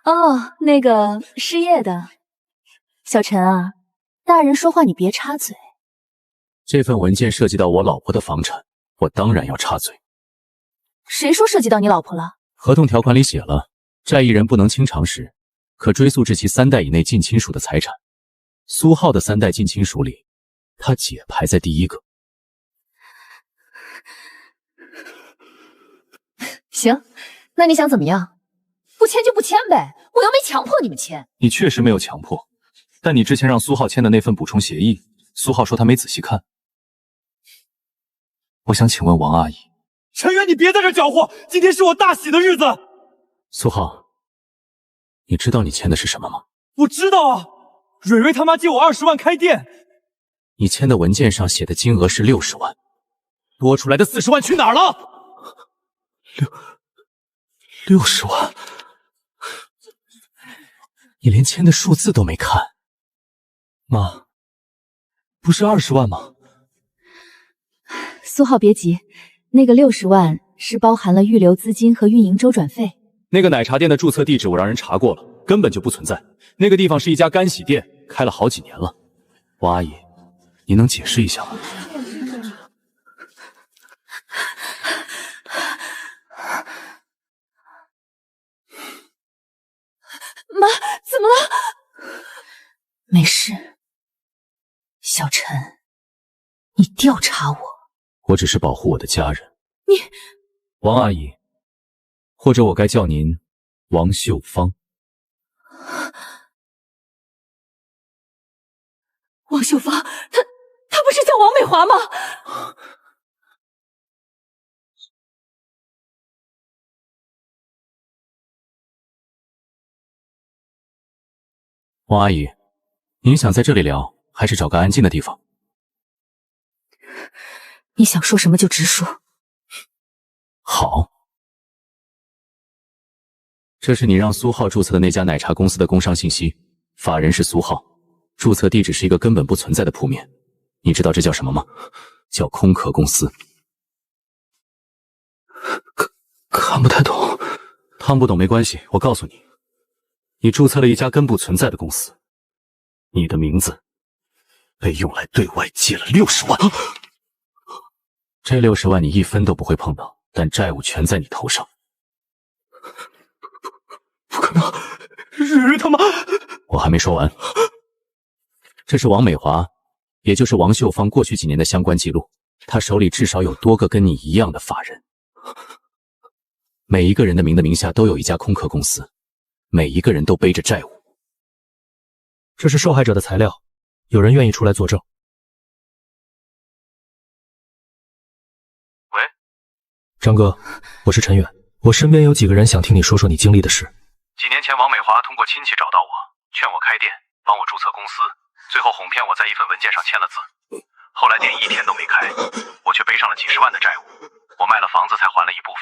哦，那个失业的。小陈啊，大人说话你别插嘴。这份文件涉及到我老婆的房产，我当然要插嘴。谁说涉及到你老婆了？合同条款里写了，债役人不能清偿时，可追溯至其3代以内近亲属的财产。苏浩的3代近亲属里，他姐排在第1个。行，那你想怎么样？不签就不签呗，我又没强迫你们签。你确实没有强迫，但你之前让苏浩签的那份补充协议，苏浩说他没仔细看。我想请问王阿姨，陈远，你别在这搅和，今天是我大喜的日子。苏浩，你知道你签的是什么吗？我知道啊，蕊蕊他妈借我20万开店，你签的文件上写的金额是60万，多出来的40万去哪儿了？60万？你连签的数字都没看？妈，不是20万吗？苏浩别急，那个60万是包含了预留资金和运营周转费。那个奶茶店的注册地址我让人查过了，根本就不存在。那个地方是一家干洗店，开了好几年了。王阿姨，您能解释一下吗？妈，怎么了？没事。小陈，你调查我。我只是保护我的家人。你，王阿姨，或者我该叫您王秀芳。王秀芳，她不是叫王美华吗？王阿姨，您想在这里聊，还是找个安静的地方？你想说什么就直说。好，这是你让苏浩注册的那家奶茶公司的工商信息，法人是苏浩，注册地址是一个根本不存在的铺面。你知道这叫什么吗？叫空壳公司。看不太懂。看不懂没关系，我告诉你，你注册了一家根不存在的公司，你的名字被用来对外借了60万。这60万你一分都不会碰到，但债务全在你头上。不可能，蕊蕊他妈！我还没说完。这是王美华，也就是王秀芳过去几年的相关记录，她手里至少有多个跟你一样的法人，每一个人的名下都有一家空壳公司，每一个人都背着债务。这是受害者的材料，有人愿意出来作证？喂，张哥，我是陈远，我身边有几个人想听你说说你经历的事。几年前，王美华通过亲戚找到我，劝我开店，帮我注册公司，最后哄骗我在一份文件上签了字。后来店1天都没开，我却背上了几十万的债务，我卖了房子才还了一部分。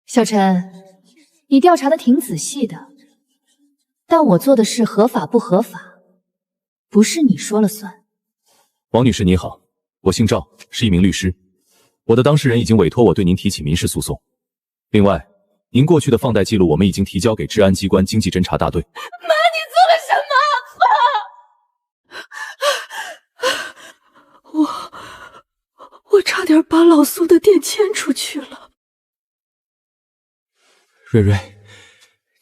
小陈，你调查的挺仔细的，但我做的事合法不合法，不是你说了算。王女士你好，我姓赵，是一名律师，我的当事人已经委托我对您提起民事诉讼。另外，您过去的放贷记录我们已经提交给治安机关经济侦查大队。妈，你做了什么？我差点把老苏的店迁出去了。蕊蕊，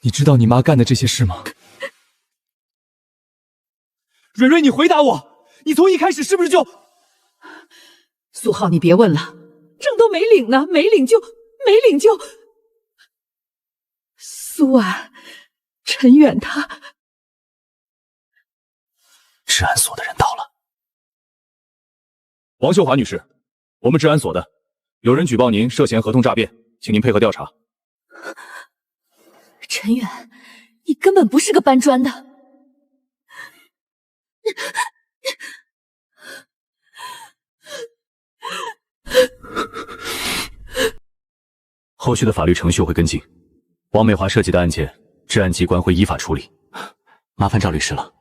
你知道你妈干的这些事吗？蕊蕊，你回答我，你从一开始是不是就……苏浩，你别问了，证都没领呢，没领就。苏安，陈远他……治安所的人到了。王秀华女士，我们治安所的有人举报您涉嫌合同诈骗，请您配合调查。陈远，你根本不是个搬砖的。后续的法律程序会跟进，王美华涉及的案件，治安机关会依法处理。麻烦赵律师了。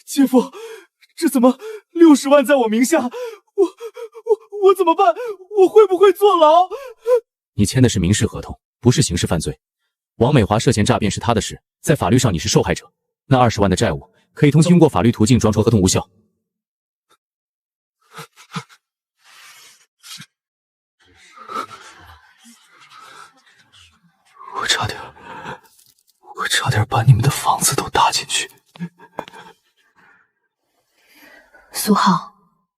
姐夫，这怎么60万在我名下？我怎么办？我会不会坐牢？你签的是民事合同，不是刑事犯罪。王美华涉嫌诈骗是她的事，在法律上你是受害者。那20万的债务可以通过法律途径装出合同无效。我差点把你们的房子都搭进去。苏浩，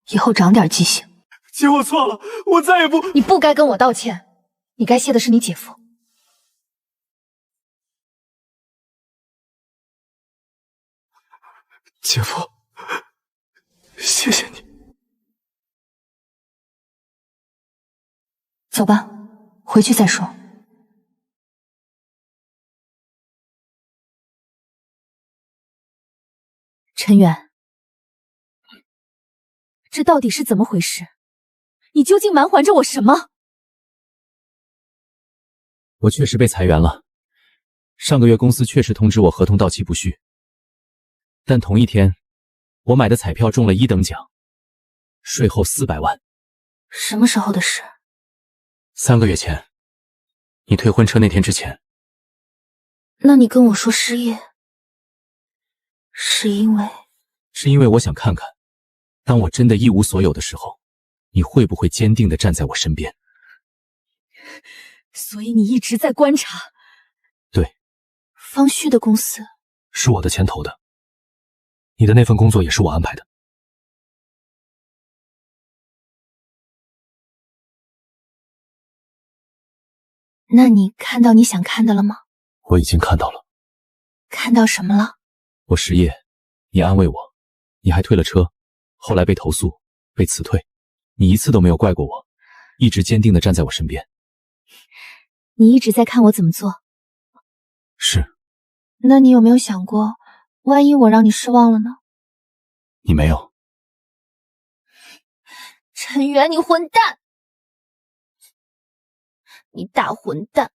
以后长点记性。姐，我错了，我再也不……你不该跟我道歉，你该谢的是你姐夫。姐夫，谢谢你。走吧，回去再说。陈远，这到底是怎么回事？你究竟瞒还着我什么？我确实被裁员了，上个月公司确实通知我合同到期不续，但同一天，我买的彩票中了1等奖，税后400万。什么时候的事？3个月前，你退婚车那天之前。那你跟我说失业，是因为我想看看，当我真的一无所有的时候，你会不会坚定地站在我身边？所以你一直在观察。对，方旭的公司是我的钱投的，你的那份工作也是我安排的。那你看到你想看的了吗？我已经看到了。看到什么了？我失业，你安慰我，你还退了车，后来被投诉，被辞退，你一次都没有怪过我，一直坚定地站在我身边。你一直在看我怎么做。是。那你有没有想过，万一我让你失望了呢？你没有。陈远，你混蛋！你大混蛋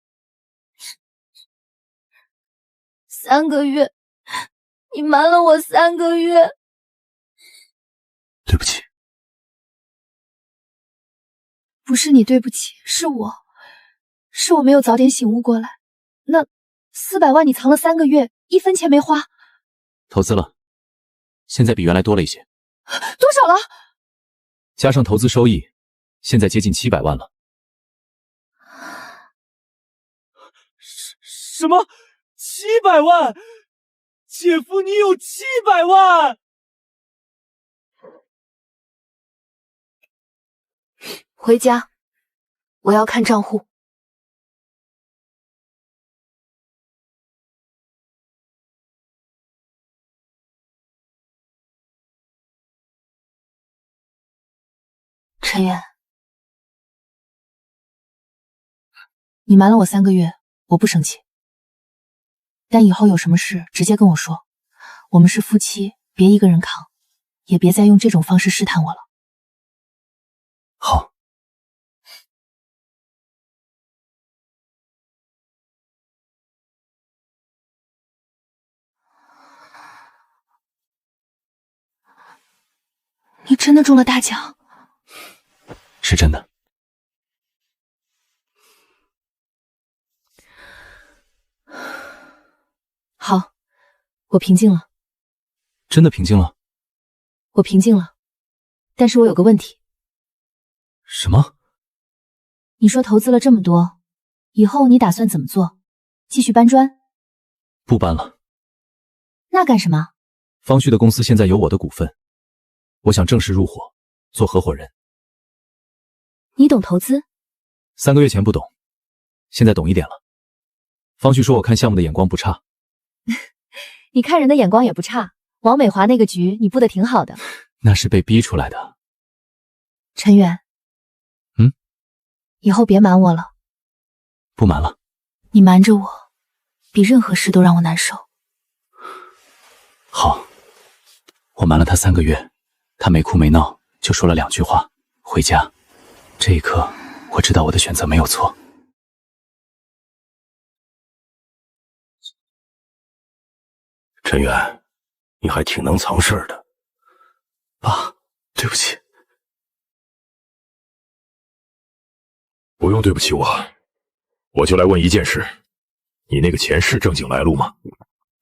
！3个月，你瞒了我3个月。对不起。不是你对不起，是我没有早点醒悟过来。那400万你藏了3个月，1分钱没花。投资了，现在比原来多了一些。多少了？加上投资收益，现在接近700万了。什么？700万？姐夫，你有700万？回家，我要看账户。陈远，你瞒了我3个月，我不生气。但以后有什么事直接跟我说，我们是夫妻，别一个人扛，也别再用这种方式试探我了。好。你真的中了大奖？是真的。好，我平静了。真的平静了？我平静了，但是我有个问题。什么？你说投资了这么多，以后你打算怎么做？继续搬砖？不搬了。那干什么？方旭的公司现在有我的股份，我想正式入伙，做合伙人。你懂投资？3个月前不懂，现在懂一点了。方旭说我看项目的眼光不差。你看人的眼光也不差，王美华那个局你布的挺好的。那是被逼出来的。陈远，以后别瞒我了。不瞒了。你瞒着我，比任何事都让我难受。好，我瞒了他3个月，他没哭没闹，就说了2句话，回家。这一刻，我知道我的选择没有错。陈远，你还挺能藏事儿的。爸，对不起。不用对不起我，我就来问一件事，你那个钱是正经来路吗？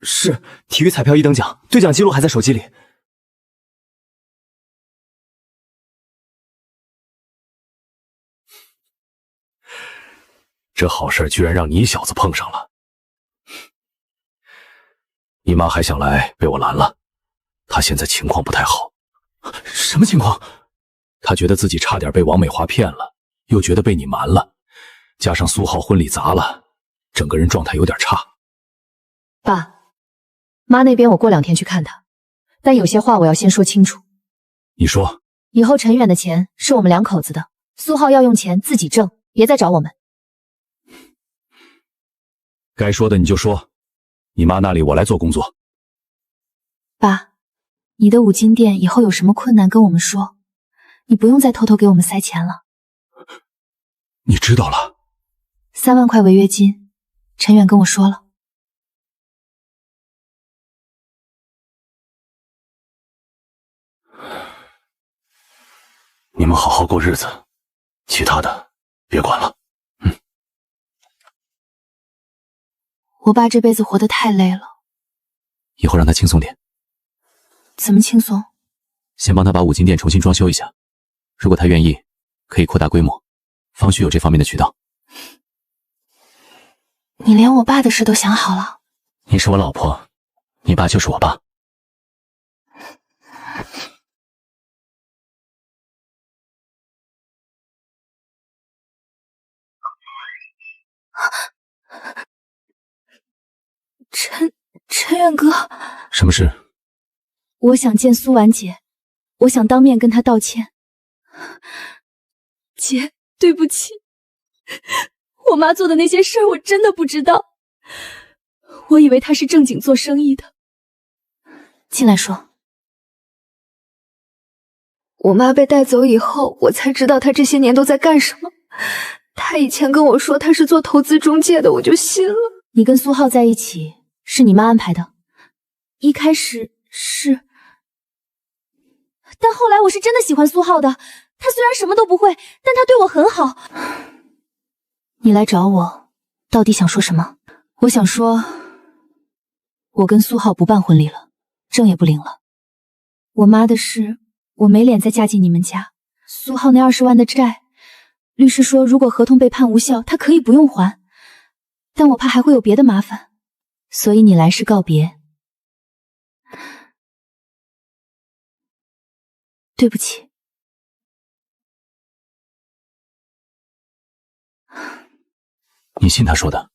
是，体育彩票1等奖，兑奖记录还在手机里。这好事居然让你小子碰上了。你妈还想来，被我拦了。她现在情况不太好。什么情况？她觉得自己差点被王美华骗了，又觉得被你瞒了，加上苏浩婚礼砸了，整个人状态有点差。爸，妈那边我过2天去看她，但有些话我要先说清楚。你说。以后陈远的钱是我们2口子的，苏浩要用钱自己挣，别再找我们。该说的你就说，你妈那里我来做工作。爸，你的五金店以后有什么困难跟我们说，你不用再偷偷给我们塞钱了。你知道了。3万块违约金，陈远跟我说了。你们好好过日子，其他的别管了。我爸这辈子活得太累了。以后让他轻松点。怎么轻松？先帮他把五金店重新装修一下，如果他愿意，可以扩大规模，方旭有这方面的渠道。你连我爸的事都想好了？你是我老婆，你爸就是我爸。陈远哥，什么事？我想见苏婉姐，我想当面跟她道歉。姐，对不起，我妈做的那些事儿我真的不知道，我以为她是正经做生意的。进来说。我妈被带走以后，我才知道她这些年都在干什么。她以前跟我说她是做投资中介的，我就信了。你跟苏浩在一起是你妈安排的？一开始是，但后来我是真的喜欢苏浩的。他虽然什么都不会，但他对我很好。你来找我，到底想说什么？我想说，我跟苏浩不办婚礼了，证也不领了。我妈的事，我没脸再嫁进你们家。苏浩那20万的债，律师说如果合同被判无效，他可以不用还，但我怕还会有别的麻烦，所以你来是告别。对不起。你信他说的？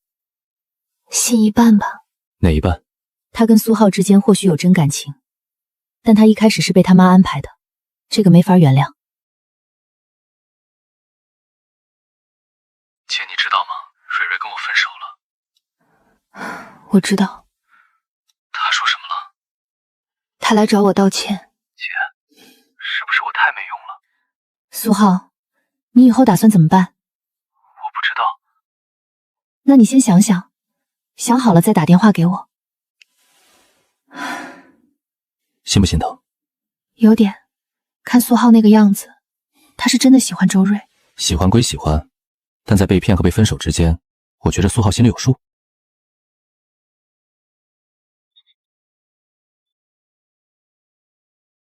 信一半吧。哪一半？他跟苏浩之间或许有真感情，但他一开始是被他妈安排的，这个没法原谅。姐，你知道吗？蕊蕊跟我分手了。我知道。她说什么了？她来找我道歉。姐，是不是我太没用了？苏浩，你以后打算怎么办？我不知道。那你先想想，想好了再打电话给我。心不心疼？有点，看苏浩那个样子，他是真的喜欢周瑞。喜欢归喜欢，但在被骗和被分手之间，我觉得苏浩心里有数。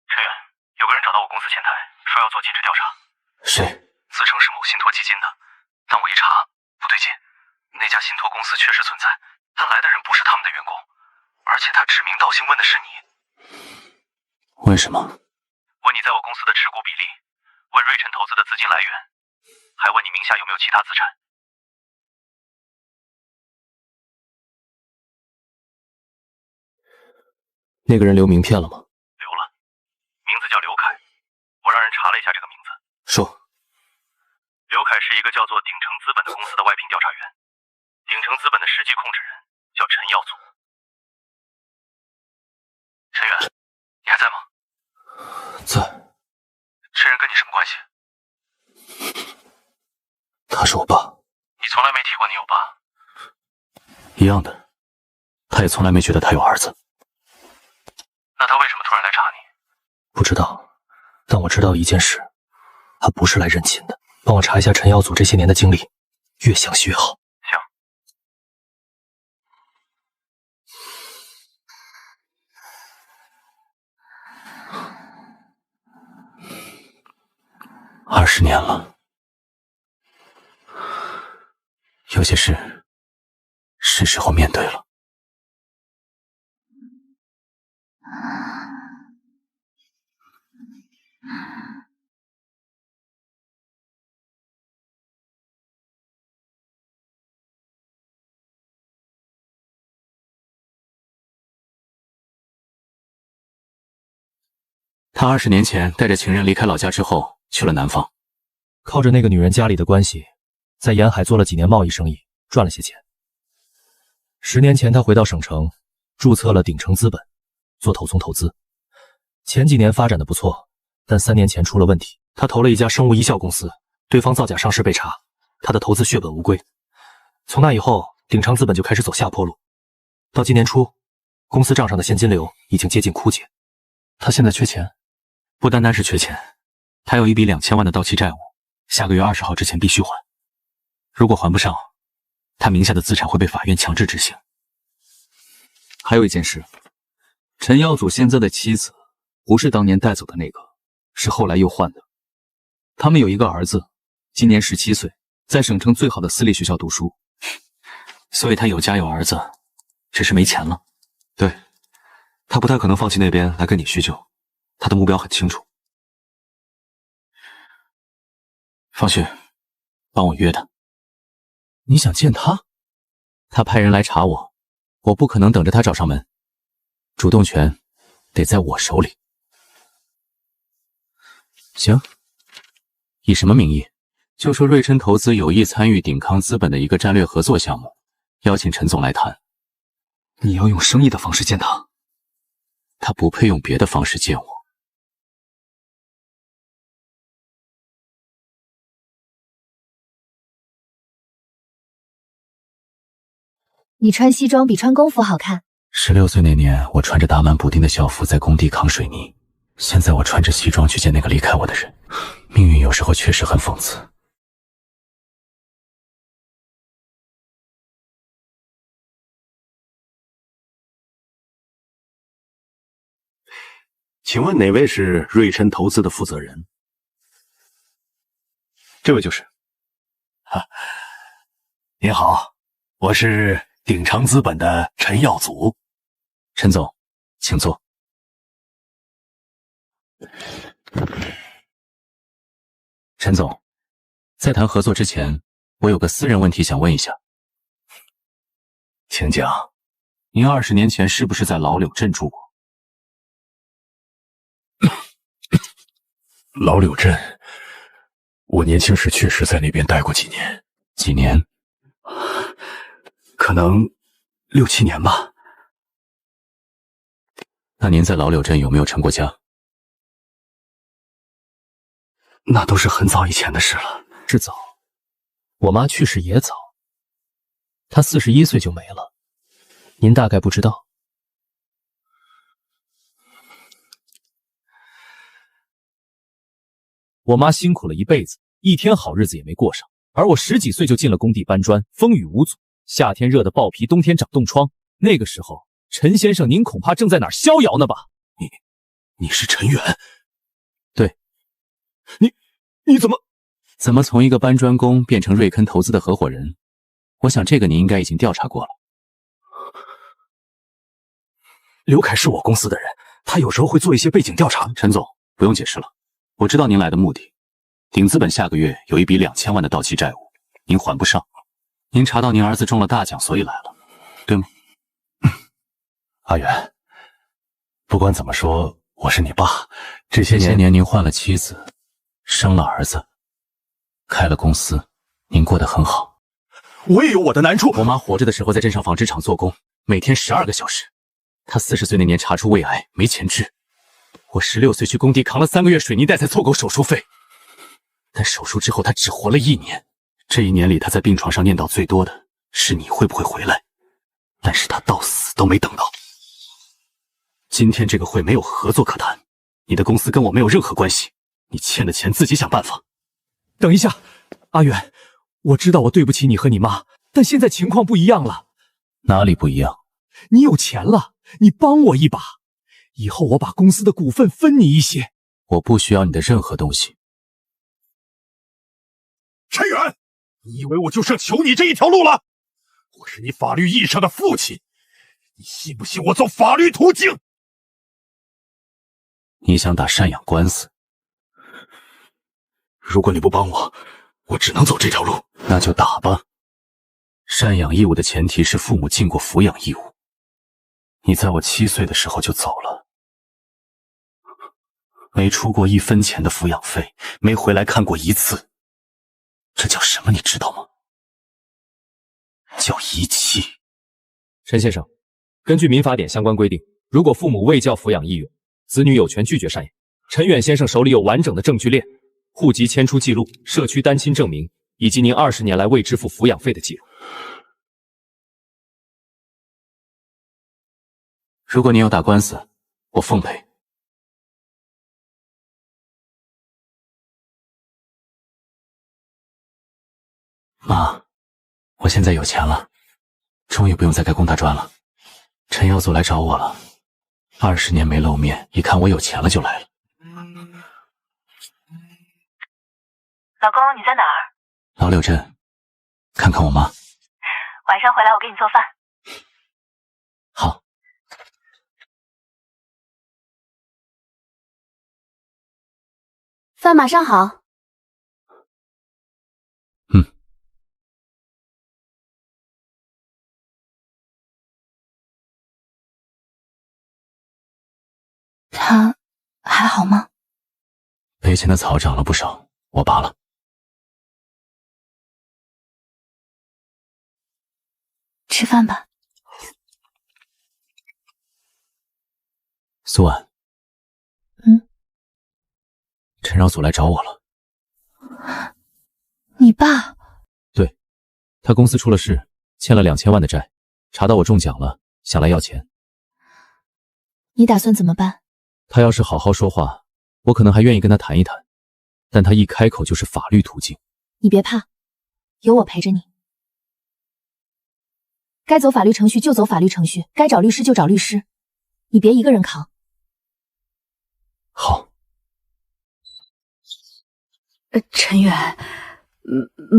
陈远，有个人找到我公司前台，说要做尽职调查。谁？自称是某信托基金的，但我一查不对劲，那家信托公司确实存在，但来的人不是他们的员工，而且他指名道姓问的是你。为什么？问你在我公司的持股比例，问瑞辰投资的资金来源，还问你名下有没有其他资产。那个人留名片了吗？留了，名字叫刘凯，我让人查了一下这个名字。说。刘凯是一个叫做鼎成资本的公司的外聘调查员，鼎成资本的实际控制人叫陈耀祖。陈远，你还在吗？在。这人跟你什么关系？他是我爸。你从来没提过你有爸。一样的，他也从来没觉得他有儿子。那他为什么突然来查你？不知道，但我知道一件事，他不是来认亲的。帮我查一下陈耀祖这些年的经历，越详细越好。行。20年了，有些事是时候面对了。他20年前带着情人离开老家之后，去了南方，靠着那个女人家里的关系，在沿海做了几年贸易生意，赚了些钱。10年前，他回到省城，注册了鼎成资本，做头从投资。前几年发展的不错，但3年前出了问题。他投了一家生物医效公司，对方造假上市被查，他的投资血本无归。从那以后，鼎成资本就开始走下坡路。到今年初，公司账上的现金流已经接近枯竭。他现在缺钱，不单单是缺钱，他有一笔2000万的到期债务，下个月20号之前必须还。如果还不上，他名下的资产会被法院强制执行。还有一件事，陈耀祖现在的妻子不是当年带走的那个，是后来又换的。他们有一个儿子，今年17岁，在省城最好的私立学校读书。所以他有家有儿子，只是没钱了。对，他不太可能放弃那边来跟你叙旧，他的目标很清楚。方旭，帮我约他。你想见他？他派人来查我，我不可能等着他找上门，主动权得在我手里。行，以什么名义？就说瑞琛投资有意参与鼎康资本的一个战略合作项目，邀请陈总来谈。你要用生意的方式见他？他不配用别的方式见我。你穿西装比穿工服好看。16岁那年，我穿着打满补丁的校服在工地扛水泥，现在我穿着西装去见那个离开我的人。命运有时候确实很讽刺。请问哪位是瑞琛投资的负责人？这位就是。您好，我是鼎成资本的陈耀祖。陈总，请坐。陈总，在谈合作之前，我有个私人问题想问一下。请讲。您20年前是不是在老柳镇住过？老柳镇，我年轻时确实在那边待过几年。几年？可能6、7年吧。那您在老柳镇有没有成过家？那都是很早以前的事了。是早，我妈去世也早，她41岁就没了。您大概不知道。我妈辛苦了一辈子，一天好日子也没过上。而我10几岁就进了工地搬砖，风雨无阻，夏天热得爆皮，冬天长冻疮。那个时候，陈先生您恐怕正在哪儿逍遥呢吧？你是陈远？对。你怎么从一个搬砖工变成瑞琛投资的合伙人？我想这个你应该已经调查过了。刘凯是我公司的人，他有时候会做一些背景调查。陈总，不用解释了，我知道您来的目的。鼎资本下个月有一笔2000万的到期债务，您还不上。您查到您儿子中了大奖，所以来了，对吗？阿远，不管怎么说，我是你爸。这些年您换了妻子，生了儿子，开了公司，您过得很好。我也有我的难处。我妈活着的时候在镇上纺织厂做工，每天12个小时。她40岁那年查出胃癌，没钱治。我16岁去工地扛了3个月水泥袋才凑够手术费。但手术之后，她只活了1年。这1年里，她在病床上念叨最多的是你会不会回来，但是她到死都没等到。今天这个会没有合作可谈，你的公司跟我没有任何关系，你欠的钱自己想办法。等一下，阿远，我知道我对不起你和你妈，但现在情况不一样了。哪里不一样？你有钱了，你帮我一把，以后我把公司的股份分你一些。我不需要你的任何东西。陈远，你以为我就剩求你这一条路了？我是你法律意义上的父亲，你信不信我走法律途径？你想打赡养官司？如果你不帮我，我只能走这条路。那就打吧。赡养义务的前提是父母尽过抚养义务。你在我7岁的时候就走了，没出过1分钱的抚养费，没回来看过1次，这叫什么你知道吗？叫遗弃。陈先生，根据民法典相关规定，如果父母未教抚养意愿，子女有权拒绝赡养。陈远先生手里有完整的证据链，户籍迁出记录、社区单亲证明，以及您20年来未支付抚养费的记录。如果你要打官司，我奉陪。妈，我现在有钱了，终于不用再盖工大专了。陈耀祖来找我了，20年没露面，一看我有钱了就来了。老公，你在哪儿？老柳镇，看看我妈。晚上回来我给你做饭。好。饭马上好。他还好吗？赔钱的草长了不少，我拔了。吃饭吧。苏婉。陈饶祖来找我了。你爸？对，他公司出了事，欠了2000万的债，查到我中奖了，想来要钱。你打算怎么办？他要是好好说话，我可能还愿意跟他谈一谈，但他一开口就是法律途径。你别怕，有我陪着你。该走法律程序就走法律程序，该找律师就找律师，你别一个人扛。好。陈远，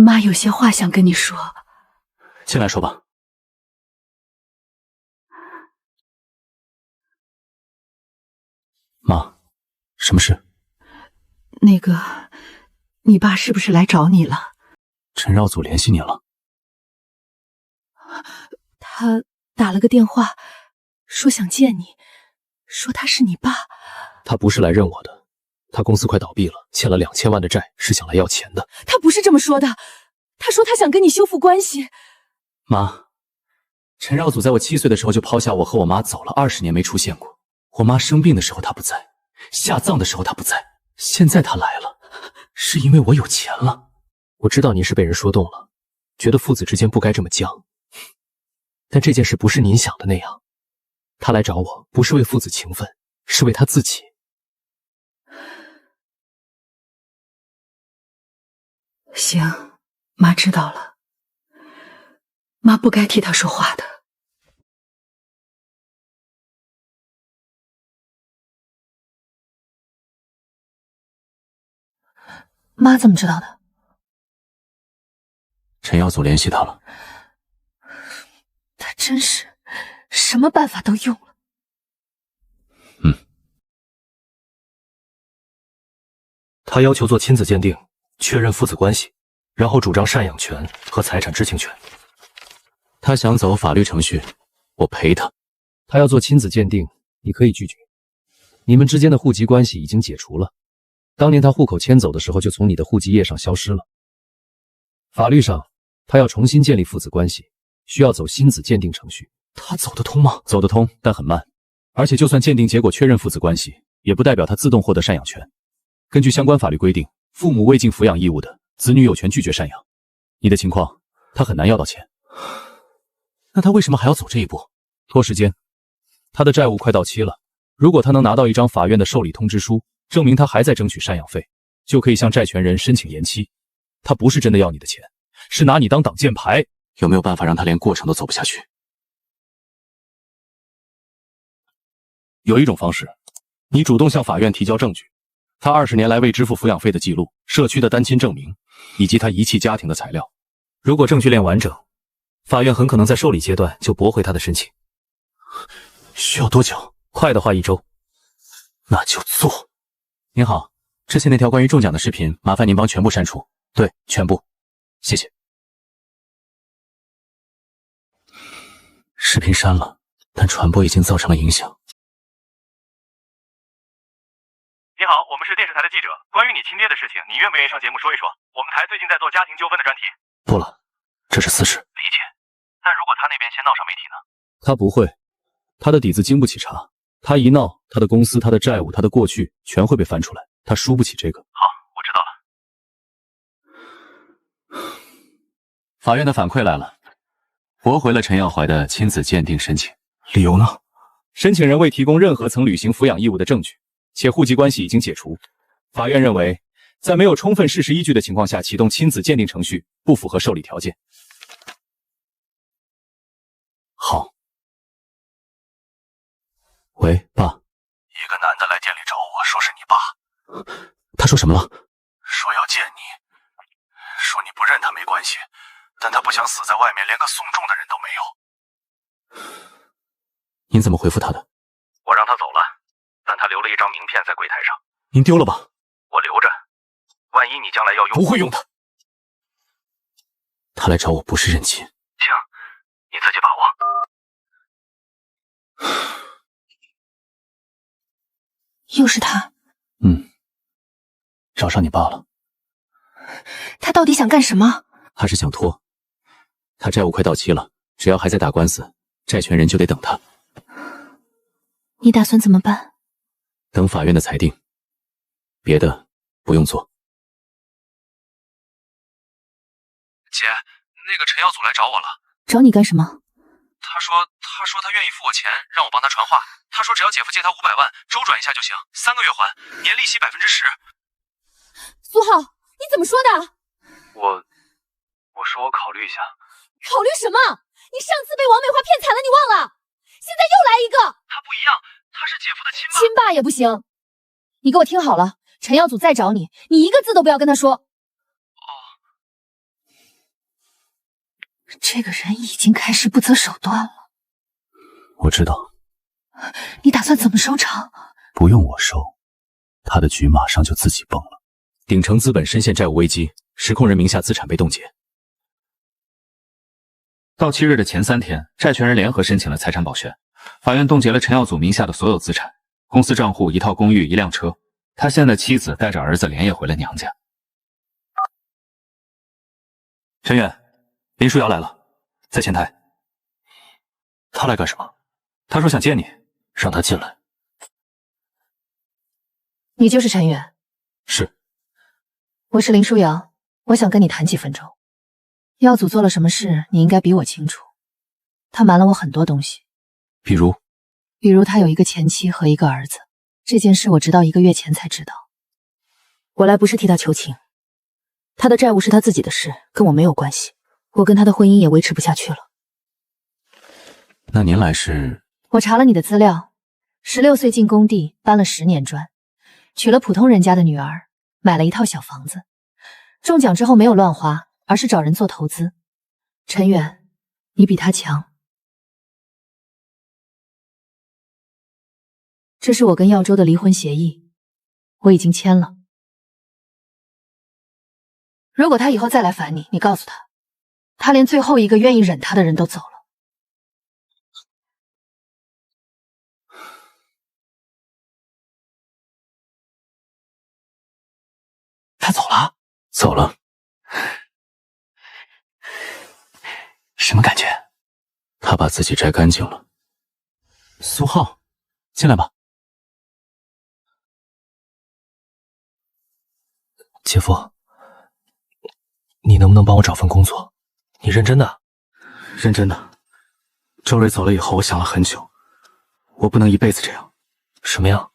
妈有些话想跟你说。进来说吧。妈，什么事？那个，你爸是不是来找你了？陈饶祖联系你了。他打了个电话，说想见你，说他是你爸。他不是来认我的。他公司快倒闭了，欠了2000万的债，是想来要钱的。他不是这么说的，他说他想跟你修复关系。妈，陈饶祖在我7岁的时候就抛下我和我妈走了，20年没出现过。我妈生病的时候他不在，下葬的时候他不在，现在他来了，是因为我有钱了。我知道您是被人说动了，觉得父子之间不该这么僵，但这件事不是您想的那样。他来找我不是为父子情分，是为他自己。行，妈知道了。妈不该替他说话的。妈怎么知道的？陈耀祖联系他了。他真是什么办法都用了。他要求做亲子鉴定，确认父子关系，然后主张赡养权和财产知情权。他想走法律程序，我陪他。他要做亲子鉴定，你可以拒绝。你们之间的户籍关系已经解除了，当年他户口迁走的时候就从你的户籍页上消失了。法律上，他要重新建立父子关系，需要走亲子鉴定程序。他走得通吗？走得通，但很慢。而且就算鉴定结果确认父子关系，也不代表他自动获得赡养权。根据相关法律规定，父母未尽抚养义务的，子女有权拒绝赡养。你的情况，他很难要到钱。那他为什么还要走这一步？拖时间。他的债务快到期了，如果他能拿到一张法院的受理通知书，证明他还在争取赡养费，就可以向债权人申请延期。他不是真的要你的钱，是拿你当挡箭牌。有没有办法让他连过程都走不下去？有一种方式，你主动向法院提交证据，他20年来未支付抚养费的记录、社区的单亲证明，以及他遗弃家庭的材料。如果证据链完整，法院很可能在受理阶段就驳回他的申请。需要多久？快的话1周。那就做。您好，之前那条关于中奖的视频，麻烦您帮全部删除。对，全部。谢谢。视频删了，但传播已经造成了影响。你好，我们是电视台的记者，关于你亲爹的事情，你愿不愿意上节目说一说？我们台最近在做家庭纠纷的专题。不了，这是私事。理解。但如果他那边先闹上媒体呢？他不会，他的底子经不起查。他一闹，他的公司、他的债务、他的过去全会被翻出来，他输不起这个。好，我知道了。法院的反馈来了，驳回了陈耀怀的亲子鉴定申请。理由呢？申请人未提供任何曾履行抚养义务的证据，且户籍关系已经解除。法院认为，在没有充分事实依据的情况下启动亲子鉴定程序，不符合受理条件。好。喂，爸。一个男的来店里找我，说是你爸。他说什么了？说要见你，说你不认他没关系，但他不想死在外面，连个送终的人都没有。您怎么回复他的？我让他走了，但他留了一张名片在柜台上。您丢了吧？我留着，万一你将来要用。不会用它。他来找我不是认亲。行，你自己把握。又是他。找上你爸了。他到底想干什么？他是想拖。他债务快到期了，只要还在打官司，债权人就得等他。你打算怎么办？等法院的裁定，别的不用做。姐，那个陈耀祖来找我了。找你干什么？他说他愿意付我钱，让我帮他传话。他说只要姐夫借他500万，周转一下就行，3个月还，年利息10%。苏浩，你怎么说的？我说我考虑一下。考虑什么？你上次被王美花骗惨了，你忘了？现在又来一个。他不一样，他是姐夫的亲爸。亲爸也不行。你给我听好了，陈耀祖再找你，你一个字都不要跟他说。这个人已经开始不择手段了。我知道。你打算怎么收场？不用我收，他的局马上就自己崩了。鼎成资本深陷债务危机，实控人名下资产被冻结。到期日的前3天，债权人联合申请了财产保全，法院冻结了陈耀祖名下的所有资产，公司账户、1套公寓、1辆车。他现在妻子带着儿子连夜回了娘家。陈远，林书瑶来了，在前台。他来干什么？他说想见你，让他进来。你就是陈远？是。我是林书瑶，我想跟你谈几分钟。耀祖做了什么事，你应该比我清楚。他瞒了我很多东西，比如他有一个前妻和一个儿子。这件事我直到1个月前才知道。我来不是替他求情，他的债务是他自己的事，跟我没有关系。我跟他的婚姻也维持不下去了。那您来是？我查了你的资料，16岁进工地，搬了10年砖，娶了普通人家的女儿，买了一套小房子。中奖之后没有乱花，而是找人做投资。陈远，你比他强。这是我跟耀州的离婚协议，我已经签了。如果他以后再来烦你，你告诉他，他连最后一个愿意忍他的人都走了。他走了？走了。什么感觉？他把自己摘干净了。苏浩，进来吧。姐夫，你能不能帮我找份工作？你认真的？认真的。周蕊走了以后，我想了很久，我不能一辈子这样。什么样？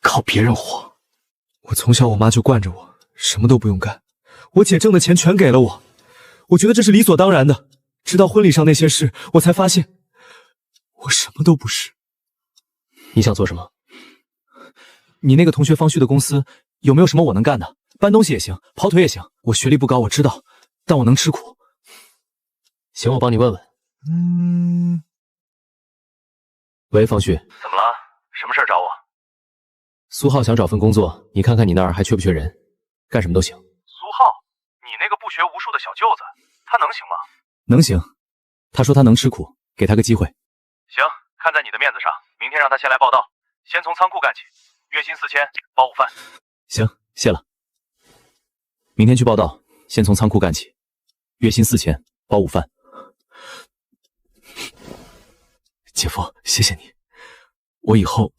靠别人活。我从小我妈就惯着我，什么都不用干，我姐挣的钱全给了我，我觉得这是理所当然的。直到婚礼上那些事，我才发现我什么都不是。你想做什么？你那个同学方旭的公司有没有什么我能干的？搬东西也行，跑腿也行。我学历不高，我知道，但我能吃苦。行，我帮你问问。喂，方旭。怎么了？什么事找我？苏浩想找份工作，你看看你那儿还缺不缺人？干什么都行。苏浩，你那个不学无术的小舅子，他能行吗？能行。他说他能吃苦，给他个机会。行，看在你的面子上，明天让他先来报道，先从仓库干起，月薪4000，包午饭。行，谢了。明天去报道，先从仓库干起，月薪4000，包包午饭。姐夫，谢谢你，我以后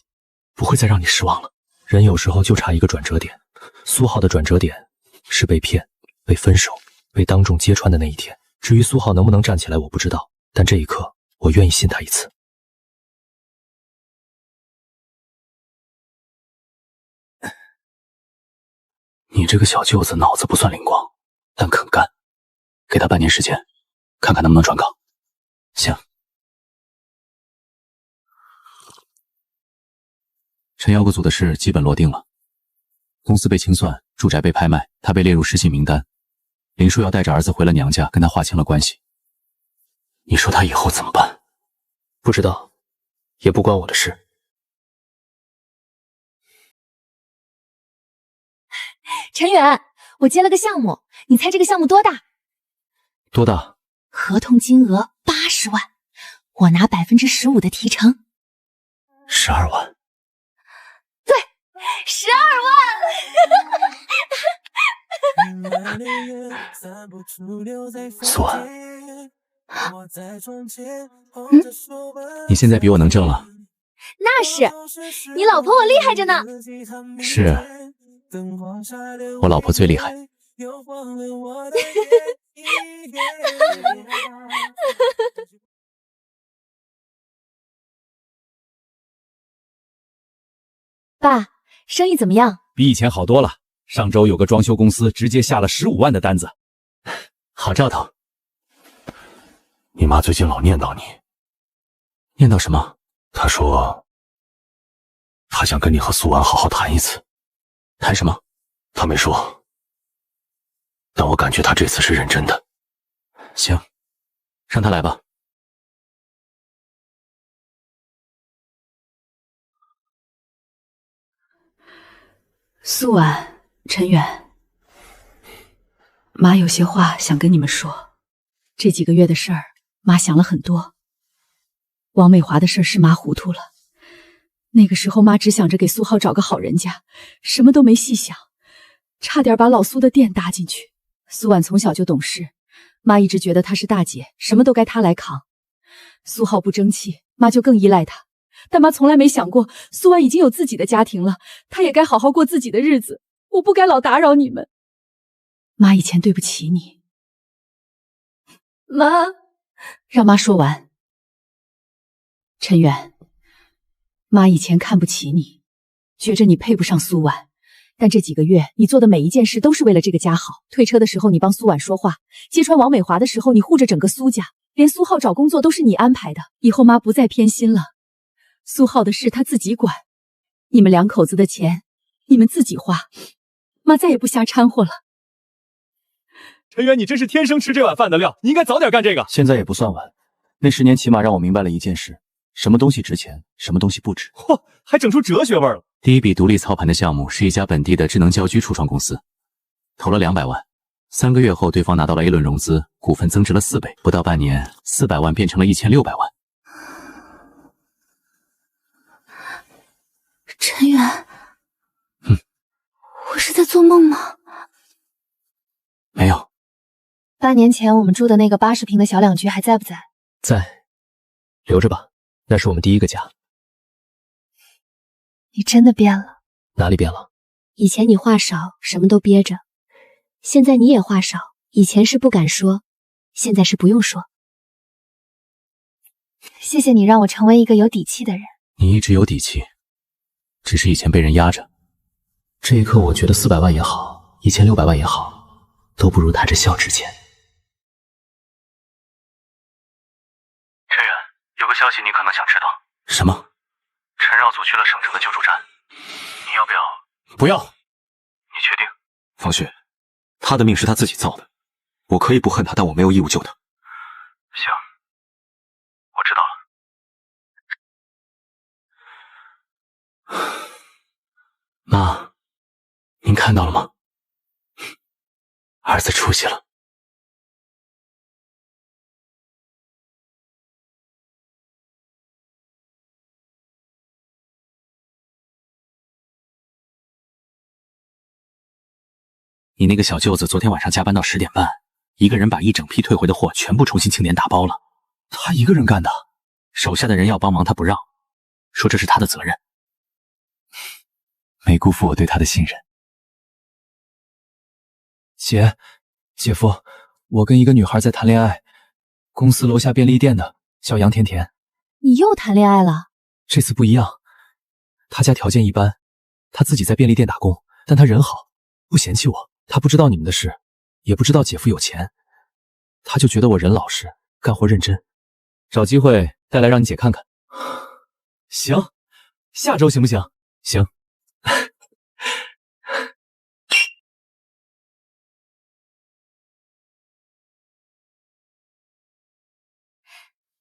不会再让你失望了。人有时候就差一个转折点，苏浩的转折点是被骗、被分手、被当众揭穿的那一天。至于苏浩能不能站起来，我不知道，但这一刻，我愿意信他一次。你这个小舅子脑子不算灵光，但肯干，给他半年时间，看看能不能转岗。行。陈耀国组的事基本落定了，公司被清算，住宅被拍卖，他被列入失信名单。林舒瑶带着儿子回了娘家，跟他划清了关系。你说他以后怎么办？不知道，也不关我的事。陈远，我接了个项目，你猜这个项目多大？多大？合同金额80万，我拿15%的提成。12万。对，12万。苏婉，你现在比我能挣了。那是，你老婆我厉害着呢。是，我老婆最厉害。爸，生意怎么样？比以前好多了。上周有个装修公司直接下了15万的单子，好兆头。你妈最近老念叨你，念叨什么？她说，她想跟你和苏婉好好谈一次。谈什么？她没说，但我感觉她这次是认真的。行，让她来吧。苏婉、陈远，妈有些话想跟你们说。这几个月的事儿，妈想了很多。王美华的事是妈糊涂了，那个时候妈只想着给苏浩找个好人家，什么都没细想，差点把老苏的店搭进去。苏婉从小就懂事，妈一直觉得她是大姐，什么都该她来扛。苏浩不争气，妈就更依赖他。但妈从来没想过，苏婉已经有自己的家庭了，她也该好好过自己的日子。我不该老打扰你们。妈以前对不起你。妈，让妈说完。陈远，妈以前看不起你，觉着你配不上苏婉。但这几个月你做的每一件事都是为了这个家好。退车的时候你帮苏婉说话，揭穿王美华的时候你护着整个苏家，连苏浩找工作都是你安排的。以后妈不再偏心了，苏浩的事他自己管，你们两口子的钱你们自己花，妈再也不瞎掺和了。陈远，你真是天生吃这碗饭的料，你应该早点干这个。现在也不算晚，那10年起码让我明白了一件事：什么东西值钱，什么东西不值。嚯，还整出哲学味了。第一笔独立操盘的项目是一家本地的智能家居初创公司，投了200万。3个月后，对方拿到了 A 轮融资，股份增值了4倍，不到半年，400万变成了1600万。陈远，我是在做梦吗？没有。8年前我们住的那个80平的小两居还在不在？在，留着吧，那是我们第一个家。你真的变了。哪里变了？以前你话少，什么都憋着，现在你也话少，以前是不敢说，现在是不用说。谢谢你让我成为一个有底气的人。你一直有底气，只是以前被人压着。这一刻，我觉得400万也好，1600万也好，都不如他这笑值钱。陈远，有个消息你可能想知道。什么？陈绕组去了省城的救助站，你要不要？不要。你确定？方旭，他的命是他自己造的，我可以不恨他，但我没有义务救他。行，我知道了。妈，您看到了吗？儿子出息了。你那个小舅子昨天晚上加班到10点半，一个人把一整批退回的货全部重新清点打包了。他一个人干的，手下的人要帮忙他不让，说这是他的责任，没辜负我对他的信任。姐夫，我跟一个女孩在谈恋爱，公司楼下便利店的，叫杨甜甜。你又谈恋爱了？这次不一样，她家条件一般，她自己在便利店打工，但她人好，不嫌弃我。她不知道你们的事，也不知道姐夫有钱，她就觉得我人老实，干活认真，找机会带来让你姐看看。行，下周行不行？行。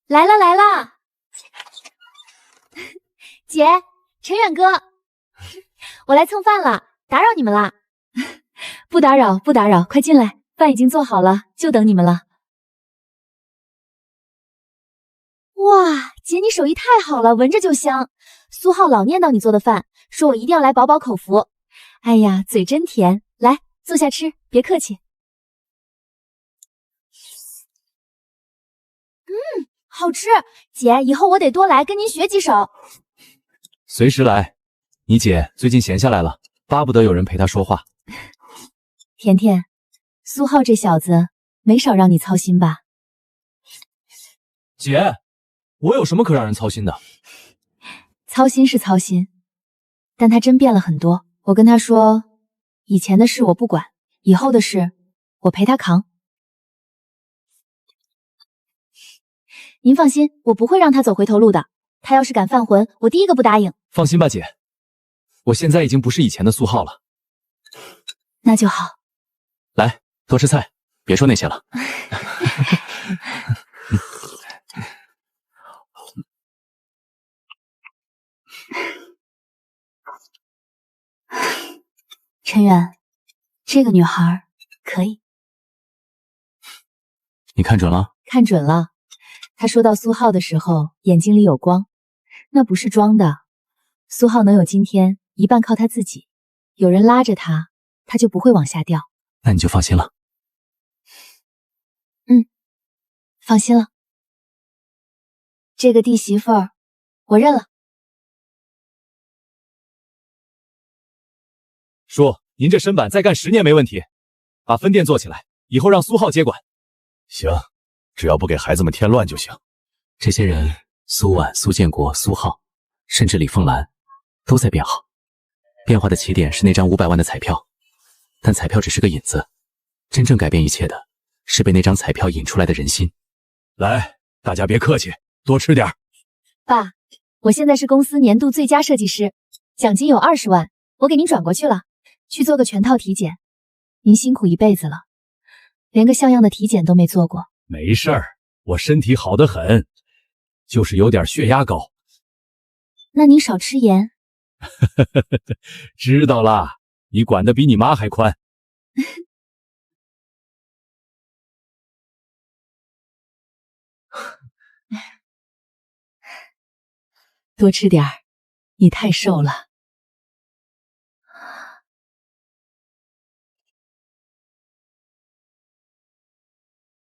来了来了，姐，陈远哥，我来蹭饭了，打扰你们啦。不打扰，不打扰，快进来，饭已经做好了，就等你们了。哇，姐你手艺太好了，闻着就香。苏浩老念叨你做的饭，说我一定要来饱饱口福。哎呀，嘴真甜，来坐下吃，别客气。好吃，姐，以后我得多来跟您学几手。随时来，你姐最近闲下来了，巴不得有人陪她说话。甜甜，苏浩这小子没少让你操心吧？姐，我有什么可让人操心的？操心是操心，但他真变了很多。我跟他说，以前的事我不管，以后的事我陪他扛。您放心，我不会让他走回头路的。他要是敢犯浑，我第一个不答应。放心吧，姐，我现在已经不是以前的苏浩了。那就好。来，多吃菜，别说那些了。陈远，这个女孩可以。你看准了？看准了。他说到苏浩的时候，眼睛里有光，那不是装的。苏浩能有今天，一半靠他自己，有人拉着他，他就不会往下掉。那你就放心了。放心了。这个弟媳妇儿，我认了。叔，您这身板再干10年没问题，把分店做起来，以后让苏浩接管。行，只要不给孩子们添乱就行。这些人，苏婉、苏建国、苏浩，甚至李凤兰，都在变好。变化的起点是那张500万的彩票，但彩票只是个引子，真正改变一切的是被那张彩票引出来的人心。来，大家别客气，多吃点。爸，我现在是公司年度最佳设计师，奖金有20万，我给您转过去了，去做个全套体检。您辛苦一辈子了，连个像样的体检都没做过。没事儿，我身体好得很，就是有点血压高。那您少吃盐。知道啦，你管得比你妈还宽。多吃点儿，你太瘦了。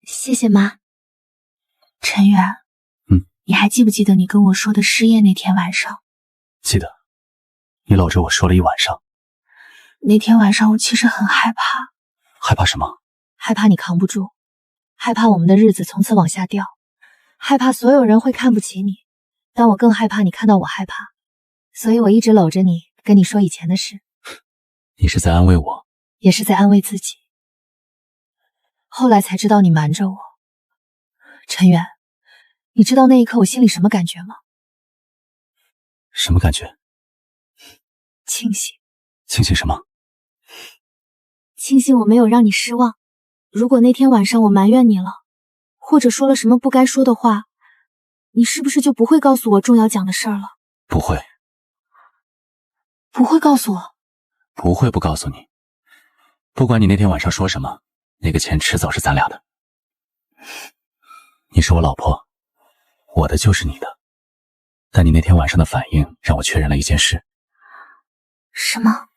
谢谢妈。陈远，你还记不记得你跟我说的失业那天晚上？记得，你搂着我说了一晚上。那天晚上我其实很害怕。害怕什么？害怕你扛不住，害怕我们的日子从此往下掉，害怕所有人会看不起你，但我更害怕你看到我害怕，所以我一直搂着你，跟你说以前的事。你是在安慰我，也是在安慰自己。后来才知道你瞒着我。陈远，你知道那一刻我心里什么感觉吗？什么感觉？庆幸。庆幸什么？庆幸我没有让你失望。如果那天晚上我埋怨你了，或者说了什么不该说的话，你是不是就不会告诉我重要讲的事儿了？不会。不会告诉我？不会不告诉你。不管你那天晚上说什么，那个钱迟早是咱俩的。你是我老婆，我的就是你的。但你那天晚上的反应让我确认了一件事。什么？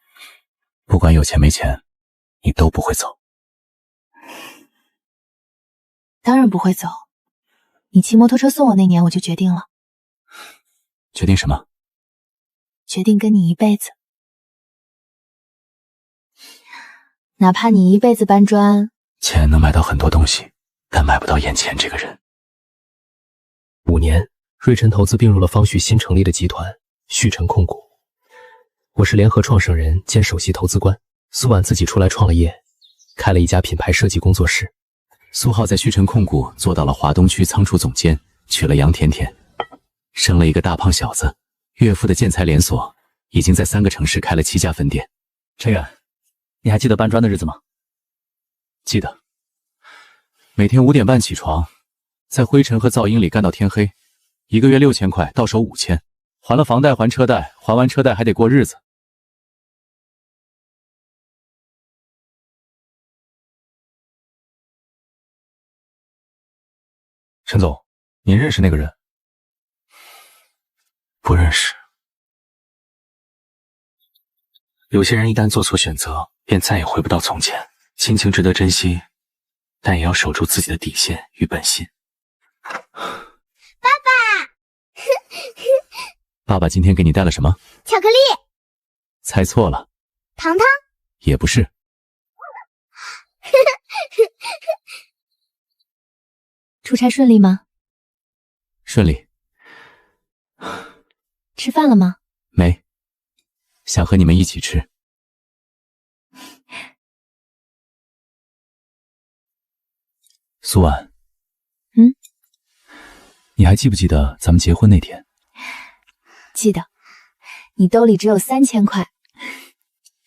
不管有钱没钱，你都不会走。当然不会走。你骑摩托车送我那年，我就决定了，决定什么？决定跟你一辈子。哪怕你一辈子搬砖，钱能买到很多东西，但买不到眼前这个人。5年，瑞辰投资并入了方旭新成立的集团旭辰控股。我是联合创始人兼首席投资官。苏婉自己出来创了业，开了一家品牌设计工作室。苏浩在旭辰控股做到了华东区仓储总监，娶了杨甜甜，生了一个大胖小子。岳父的建材连锁已经在3个城市开了7家分店。陈远，你还记得搬砖的日子吗？记得。每天5点半起床，在灰尘和噪音里干到天黑，1个月6000块，到手5000，还了房贷还车贷，还完车贷还得过日子。陈总，您认识那个人？不认识。有些人一旦做错选择，便再也回不到从前。亲情值得珍惜，但也要守住自己的底线与本心。爸爸，爸爸今天给你带了什么？巧克力。猜错了。糖糖。也不是。出差顺利吗？顺利。吃饭了吗？没。想和你们一起吃。苏婉，你还记不记得咱们结婚那天？记得。你兜里只有3000块。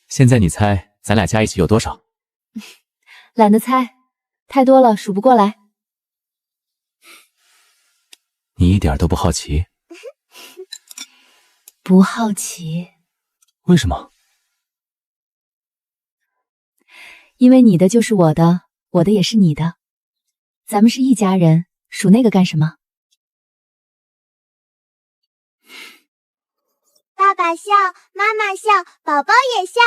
现在你猜咱俩加一起有多少？懒得猜，太多了数不过来。你一点都不好奇？不好奇。为什么？因为你的就是我的，我的也是你的，咱们是一家人，数那个干什么？爸爸笑，妈妈笑，宝宝也笑。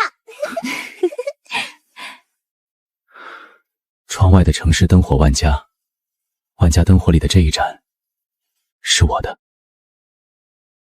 窗外的城市灯火万家，万家灯火里的这一盏是我的。